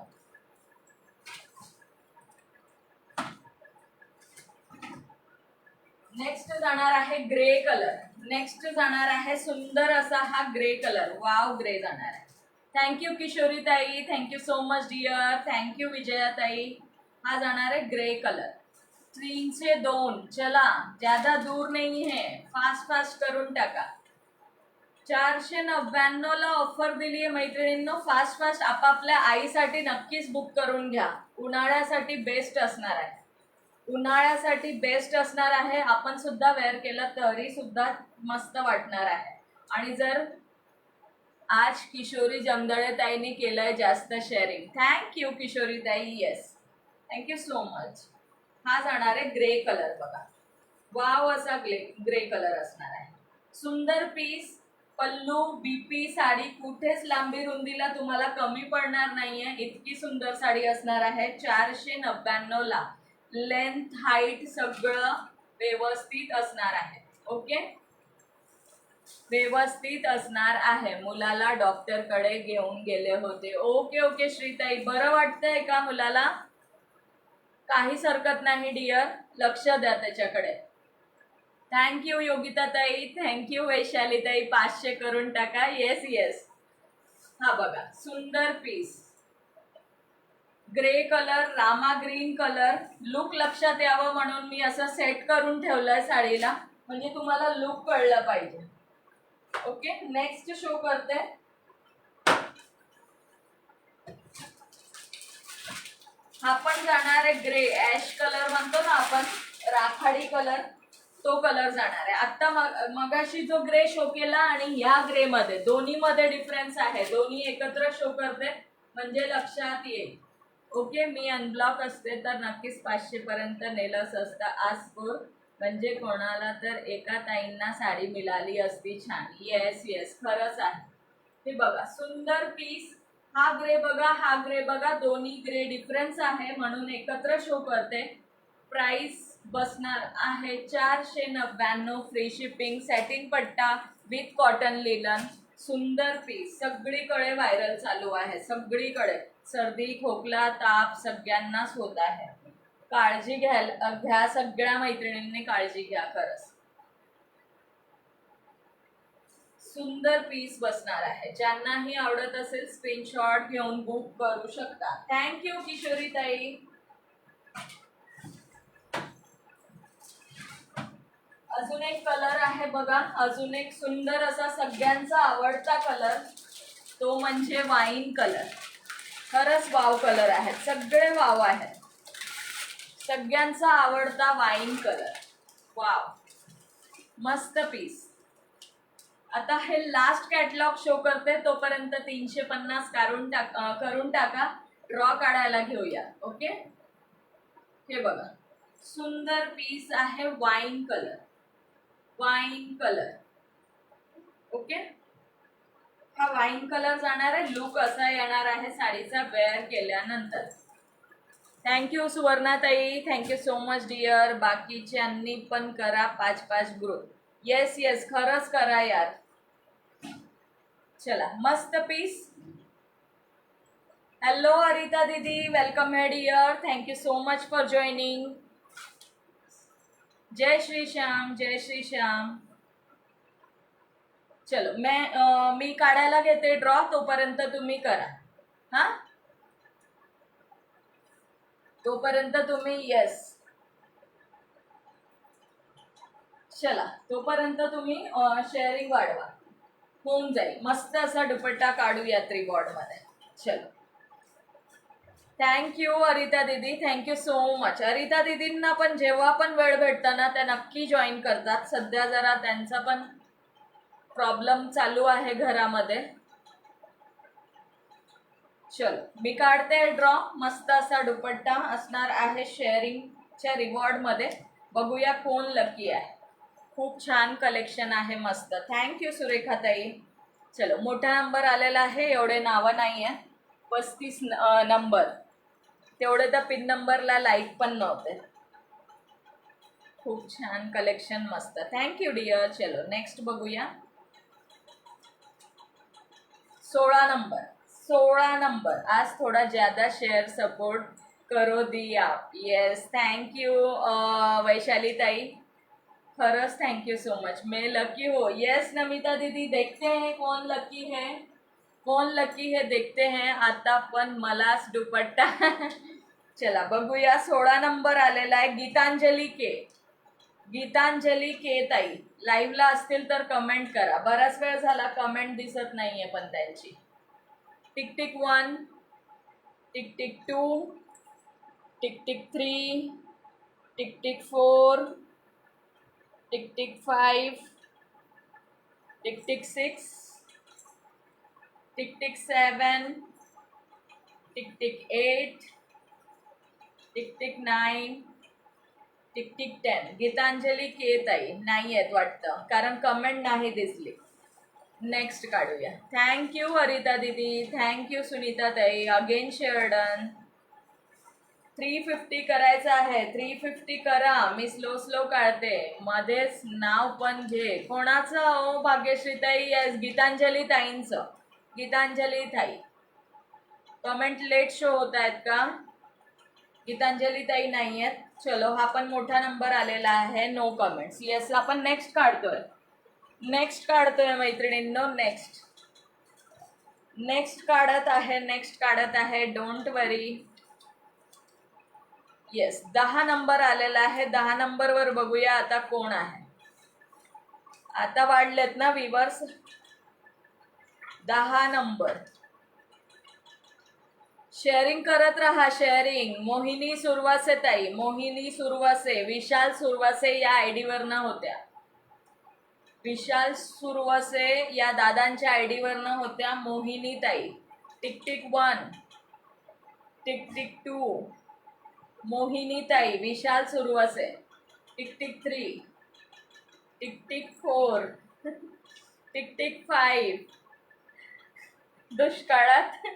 Next जाणार आहे ग्रे कलर. नेक्स्ट जाणार आहे सुंदर असा हा ग्रे कलर. वाव ग्रे जाणार आहे. थँक्यू किशोरी ताई, thank you so much dear, thank you Vijaya ताई. हा जाणार आहे ग्रे कलर. 302. चला ज्यादा दूर नहीं है, फास्ट फास्ट करून टाका. 499 ला ऑफर दिली आहे मैत्रिणींनो. फास्ट फास्ट आपापल्या आईसाठी नक्कीच बुक करून घ्या. उन्हाळ्यासाठी बेस्ट असणार आहे, उन्हाळ्यासाठी बेस्ट असणार आहे. आपण सुद्धा वेअर केलं तरी सुद्धा मस्त वाटणार आहे. आणि जर आज किशोरी जमदळे ताईंनी केलंय जास्त शेअरिंग, थँक्यू किशोरी ताई. Yes thank you so much. हा जाणार आहे ग्रे कलर बघा. वाव असा ग्रे कलर असणार आहे. सुंदर पीस, पल्लू, बीपी साडी कुठेच लांबी रुंदीला तुम्हाला कमी पडणार नाहीये. इतकी सुंदर साडी असणार आहे 499 ला. लेंथ हाईट सगळं व्यवस्थित असणार आहे. ओके व्यवस्थित असणार आहे. मुलाला डॉक्टरकडे घेऊन गेले होते. ओके ओके श्रीताई, बरं वाटतंय का मुलाला? काहीच हरकत नाही डिअर, लक्ष द्या त्याच्याकडे. थँक्यू योगिता ताई, थँक्यू वैशाली ताई. 500 करून टाका. Yes yes. हा बघा सुंदर piece, grey colour, Rama green colour. Look लक्षात यावं म्हणून मी असं सेट करून ठेवलंय साडीला, म्हणजे तुम्हाला लुक कळलं पाहिजे. ओके नेक्स्ट शो करते. हा पण जाणार आहे ग्रे, ऍश कलर म्हणतो ना आपण, राखाडी कलर, तो कलर जाणार आहे. आता मगाशी जो ग्रे शो केला आणि ह्या ग्रे मध्ये, दोन्ही मध्ये डिफरन्स आहे. दोन्ही एकत्र शो करते. म्हणजे लक्षात येईल. ओके, मी अनब्लॉक असते तर नक्कीच 500 पर्यंत नेलंच असतं आज स्कोर. म्हणजे कोणाला तर एका ताईंना साडी मिळाली असती छान. येस येस, खरंच आहे. हे बघा सुंदर पीस. हा ग्रे बघा, हा ग्रे बघा, दोन्ही ग्रे डिफरन्स आहे म्हणून एकत्र शो करते. प्राइस बसणार आहे 499, फ्री शिपिंग, सॅटिन पट्टा विथ कॉटन लिलन. सुंदर पीस, सगळीकडे व्हायरल चालू आहे, सगळीकडे. सर्दी खोकला ताप सगळ्यांनाच होत आहे. काळजी घ्या सगळ्या मैत्रिणींनी, काळजी घ्या खरंच. सुंदर पीस बसणार आहे. ज्यांनाही आवडत असेल स्क्रीनशॉट घेऊन बुक करू शकता. थँक्यू किशोरी ताई. अजून एक कलर आहे बघा, अजून एक सुंदर असा सगळ्यांचा आवडता कलर, तो म्हणजे वाईन कलर. खरंच वाव कलर आहेत, सगळे वाव आहेत. सगळ्यांचा आवडता वाईन कलर. वाव, मस्त पीस. आता हे लास्ट कॅटलॉग शो करते, तोपर्यंत 350 करून टाका. ड्रॉ काढायला घेऊया. ओके, हे बघा सुंदर पीस आहे, wine colour. Wine colour. Okay, हा वाईन कलर जाणार आहे. लुक असा येणार आहे साडीचा वेअर केल्यानंतर. Thank you Suvarnatai, thank you so much dear. बाकीच्यांनी पण करा 5-5 ग्रुप. येस येस, खरंच करा यार. चला, मस्त piece. Hello Arita didi, welcome है dear. Thank you so much for joining. जय श्री श्याम, जय श्री श्याम. चलो, मी काढायला घेते ड्रॉ, तोपर्यंत तुम्ही करा. हा, तोपर्यंत तुम्ही येस. चला, तोपर्यंत तुम्ही शेअरिंग वाढवा, होऊन जाईल. मस्त असा दुपट्टा काढूया त्रिबॉर्ड मध्ये. चलो, थँक्यू अरिता दीदी, थँक्यू सो मच. अरिता दीदींना पण जेव्हा पण वेळ भेटतं ना, त्या नक्की जॉईन करतात. सध्या जरा त्यांचा पण प्रॉब्लेम चालू आहे घरामध्ये. चलो, मी काढते ड्रॉ. मस्त असा दुपट्टा असणार आहे शेअरिंगच्या रिवॉर्ड मध्ये. बघूया कोण लकी आहे. खूप छान कलेक्शन आहे, मस्त. थँक्यू सुरेखाताई. चलो, मोठा नंबर आलेला आहे, एवढे नावं नाही आहे. 35 नंबर. तेवढे तर पिन नंबरला लाईक पण नव्हते. खूप छान कलेक्शन, मस्त. Thank you dear. चलो, नेक्स्ट बघूया. 16 नंबर. 16 नंबर. आज थोड़ा ज़्यादा शेयर सपोर्ट करो दी आप. येस, थैंक यू वैशाली ताई, खरंच थैंक यू सो मच. मैं लकी हो. येस नमिता दीदी, देखते हैं कौन लकी है, कौन लकी है, देखते हैं. आता पण मलाच दुपट्टा. चला बघूया. 16 नंबर आलेला आहे गीतांजली के. गीतांजली के ताई लाईव्हला असतील तर कमेंट करा. बराच वेळ झाला कमेंट दिसत नाहीये पण त्यांची. Tick tick 1, tick tick 2, tick tick 3, tick tick 4, tick tick 5, tick tick 6, tick tick 7, tick tick 8, tick tick 9, tick tick 10. Geetanjali के ताई नाही आहेत वाटतं, कारण कमेंट नाही दिसली. नेक्स्ट काढूया. थँक्यू अरिता दीदी, थँक्यू सुनीता ताई. Again share done. 350 करायचं आहे. 350 करा. मी स्लो स्लो काढते, मध्येच नाव पण घे. कोणाचं हो भाग्यश्री ताई? येस, गीतांजली ताईंचं. गीतांजली ताई, कमेंट लेट शो होत आहेत का? गीतांजली ताई नाही आहेत. चलो, हा पण मोठा नंबर आलेला आहे. No comments. येस, आपण नेक्स्ट काढतोय. नेक्स्ट काढतोय मैत्रिणींनो. नेक्स्ट काढत आहे, नेक्स्ट काढत आहे. Don't worry. येस, 10 नंबर आलेला आहे. 10 नंबरवर बघूया आता कोण आहे. आता वाढलेत ना व्ह्यूअर्स. 10 नंबर. शेअरिंग करत राहा, शेअरिंग. मोहिनी सुरवासे ताई, मोहिनी सुरवासे, विशाल सुरवासे या आयडीवरनं होत्या. विशाल सुरवसे या दादांच्या आयडीवरनं होत्या. मोहिनी ताई. Tick tick 1, tick tick 2, Mohini ताई, Vishal Suravase, tick tick 3, tick tick 4, tick tick 5, दुष्काळात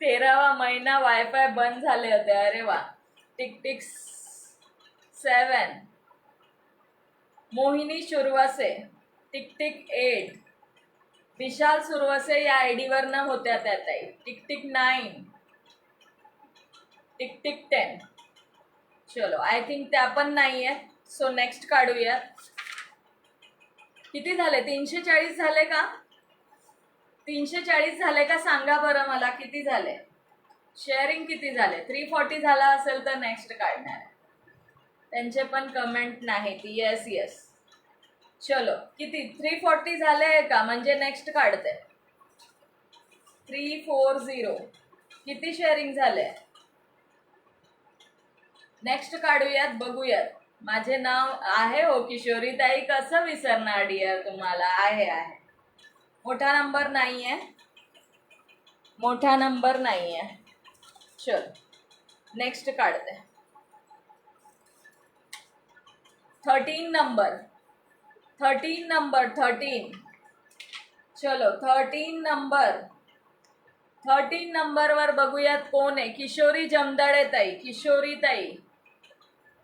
13वा महिना वायफाय बंद झाले होते, अरे वा. टिक टिक 7, मोहिनी सुरवसे, टिक टिक 8, विशाल सुरवसे या आयडी वर न होत्या त्या ताई, टिक टिक 9, टिक टिक 10. चलो, आय थिंक त्या पण नाहीये. सो नेक्स्ट काढूया. किती झाले? 340 झाले का? 340 झाले का सांगा बरं मला, किती झाले? शेअरिंग किती झाले? 340 झाला असेल तर नेक्स्ट काढणार आहे. त्यांचे पण कमेंट नाहीत. Yes yes. चलो, किती? 340 झाले का? म्हणजे नेक्स्ट काढते. 340. किती शेअरिंग झाले? नेक्स्ट काढूयात, बघूयात. माझे नाव आहे हो किशोरी ताई, कसं विसरणार डिअर तुम्हाला? आहे आहे. मोठा नंबर नाहीये, मोठा नंबर नाहीये. चल नेक्स्ट काढते. 13 नंबर, 13 नंबर, 13. चलो 13 नंबर, 13 नंबरवर बघूयात कोण आहे. किशोरी जमदाडे ताई, किशोरी ताई,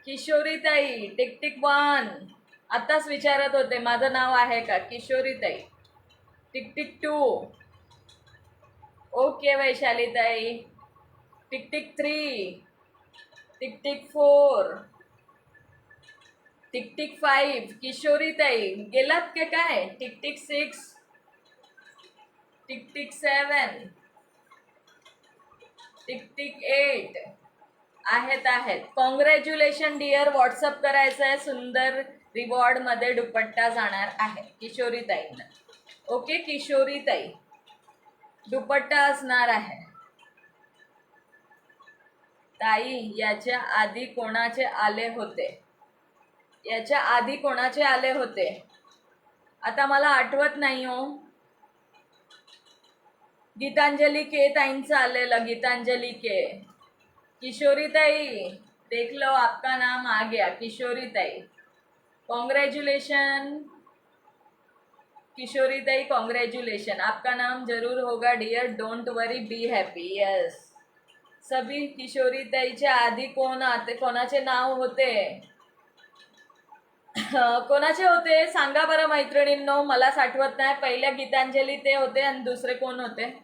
किशोरी ताई, टिक टिक 1. आताच विचारत होते माझं नाव आहे का. किशोरी ताई, टिक टिक 2. ओके वैशाली ताई, tick tick 3, tick tick 4, tick tick 5. Kishori ताई गेलात के काय? Tick tick 6, tick tick 7, tick tick 8. आहेत आहेत. Congratulation dear. व्हॉट्सअप करायचं आहे. सुंदर रिवॉर्ड मध्ये दुपट्टा जाणार आहे किशोरी ताईंना. ओके किशोरी ताई, दुपट्टा असणार आहे. ताई याच्या आधी कोणाचे आले होते? याच्या आधी कोणाचे आले होते आता मला आठवत नाही हो. गीतांजली के ताईंचं आलेलं, गीतांजली के. किशोरी ताई देख लो, आपका नाम आ गया. किशोरी ताई कॉन्ग्रेचुलेशन. किशोरी ताई कॉन्ग्रेचुलेशन, आपका नाम जरूर होगा dear, don't worry, be happy. Yes. सभी किशोरी ताईच्या आधी कोण आते, कोणाचे नाव होते? कोणाचे होते सांगा बरं मैत्रिणींनो, मलाच आठवत नाही. पहिल्या गीतांजली ते होते आणि दुसरे कोण होते?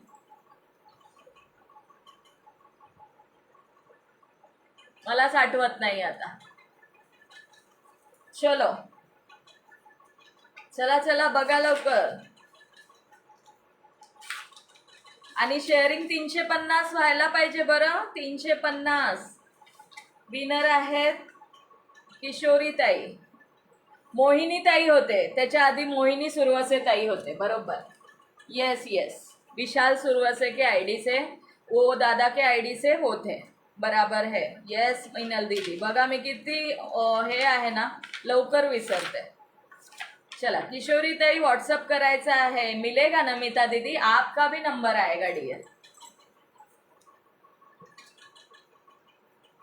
मलाच आठवत नाही आता. चलो चला चला बघा लवकर. आणि शेअरिंग 350 व्हायला पाहिजे बरं. 350 विनर आहेत किशोरी ताई. मोहिनी ताई होते, त्याच्या आधी मोहिनी सुरवसे ताई होते, बरोबर. Yes yes. विशाल सुरवसे के आईडी से, वो दादा के आईडी से होते, बराबर है. यस मिनल दीदी, बघा मी किती हे आहे ना, लवकर विसरते. चला किशोरी ताई व्हाट्सअप करायचा है. मिलेगा नमिता दीदी, आपका भी नंबर आएगा डियर,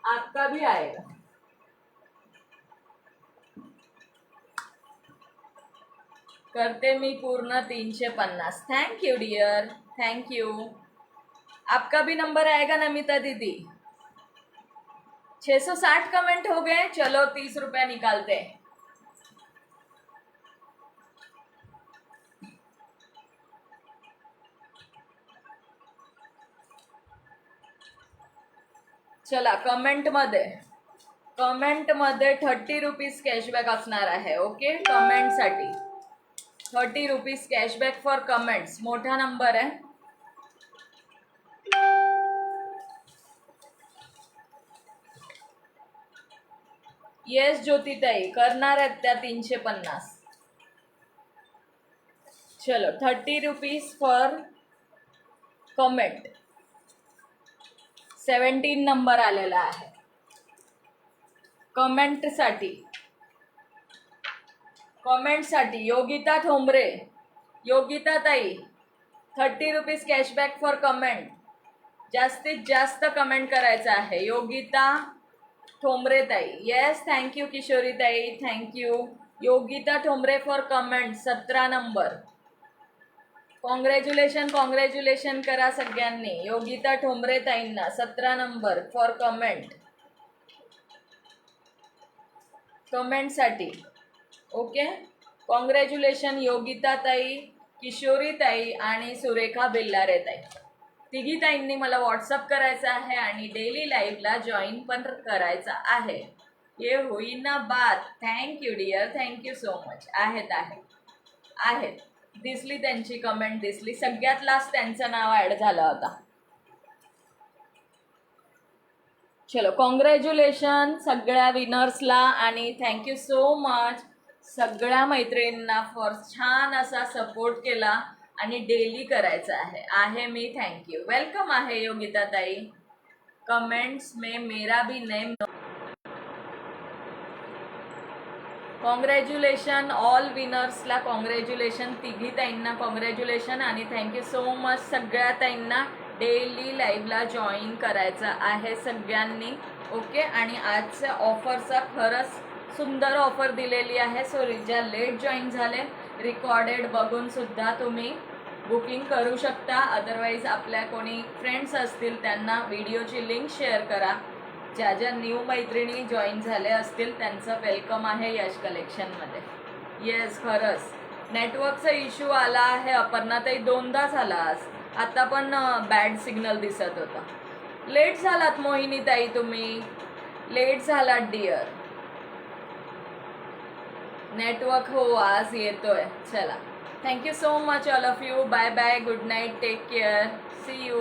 आपका भी आएगा. करते मी पूर्ण 350. Thank you dear, thank you. आपका भी नंबर आएगा नमिता दीदी. 660 कमेंट हो गए. चलो 30 रुपया निकालते हैं. चला कमेंट मध्ये 30 रुपीज कॅशबॅक असणार आहे. ओके, कमेंट साठी 30 रुपीज कॅशबॅक फॉर कमेंट्स. मोठा नंबर आहे. येस ज्योतिताई करणार आहेत त्या 350. चलो 30 रुपीज फॉर कमेंट. 17 नंबर आलेला आहे कमेंट साठी. योगिता ठोंबरे, योगिता ताई 30 रुपीज कॅशबॅक फॉर कमेंट. जास्तीत जास्त कमेंट करायचं आहे. योगिता ठोंबरे ताई, येस थँक्यू किशोरी ताई, thank you. Yogita Thombare for comment 17 number. Congratulation करा सगळ्यांनी. योगिता ठोंबरे ताईंना 17 नंबर फॉर कमेंटसाठी. ओके, कॉंग्रॅच्युलेशन योगिता ताई, किशोरी ताई आणि सुरेखा बेल्लारे ताई. तिघी ताईंनी मला व्हॉट्सअप करायचं आहे आणि डेली लाईव्हला जॉईन पण करायचं आहे. ये होईना बात. Thank you dear, thank you so much. आहेत दिसली त्यांची कमेंट, दिसली. सगळ्यात लास्ट त्यांचं नाव ॲड झालं होता. चलो, कॉंग्रॅच्युलेशन सगळ्या विनर्सला आणि थँक्यू सो मच सगळ्या मैत्रिणींना फॉर छान असा सपोर्ट केला आणि डेली करायचं आहे मी. थँक्यू, वेलकम आहे योगिता ताई. कमेंट्स में मेरा भी नेम. कॉंग्रॅच्युलेशन ऑल विनर्सला, कॉंग्रॅच्युलेशन तिघी ताईंना, कॉंग्रॅच्युलेशन आणि थँक्यू सो मच सगळ्या ताईंना. डेली लाईव्हला जॉईन करायचं आहे सगळ्यांनी. ओके, आणि आजच्या ऑफरचा खरंच सुंदर ऑफर दिलेली आहे. सो ज्या लेट जॉईन झाले रिकॉर्डेड बघून सुद्धा तुम्ही बुकिंग करू शकता. अदरवाईज आपल्या कोणी फ्रेंड्स असतील त्यांना व्हिडिओची लिंक शेअर करा. ज्या ज्या न्यू मैत्रिणी जॉईन झाल्या असतील त्यांचं वेलकम आहे यश कलेक्शनमध्ये. येस, खरंच नेटवर्कचा इश्यू आला आहे अपर्णाताई, दोनदा झाला आज. आता पण बॅड सिग्नल दिसत होता. लेट झालात मोहिनीताई, तुम्ही लेट झालात डिअर. नेटवर्क हो आज येतोय. चला, thank you so much all of you. Bye bye, good night, take care, see you.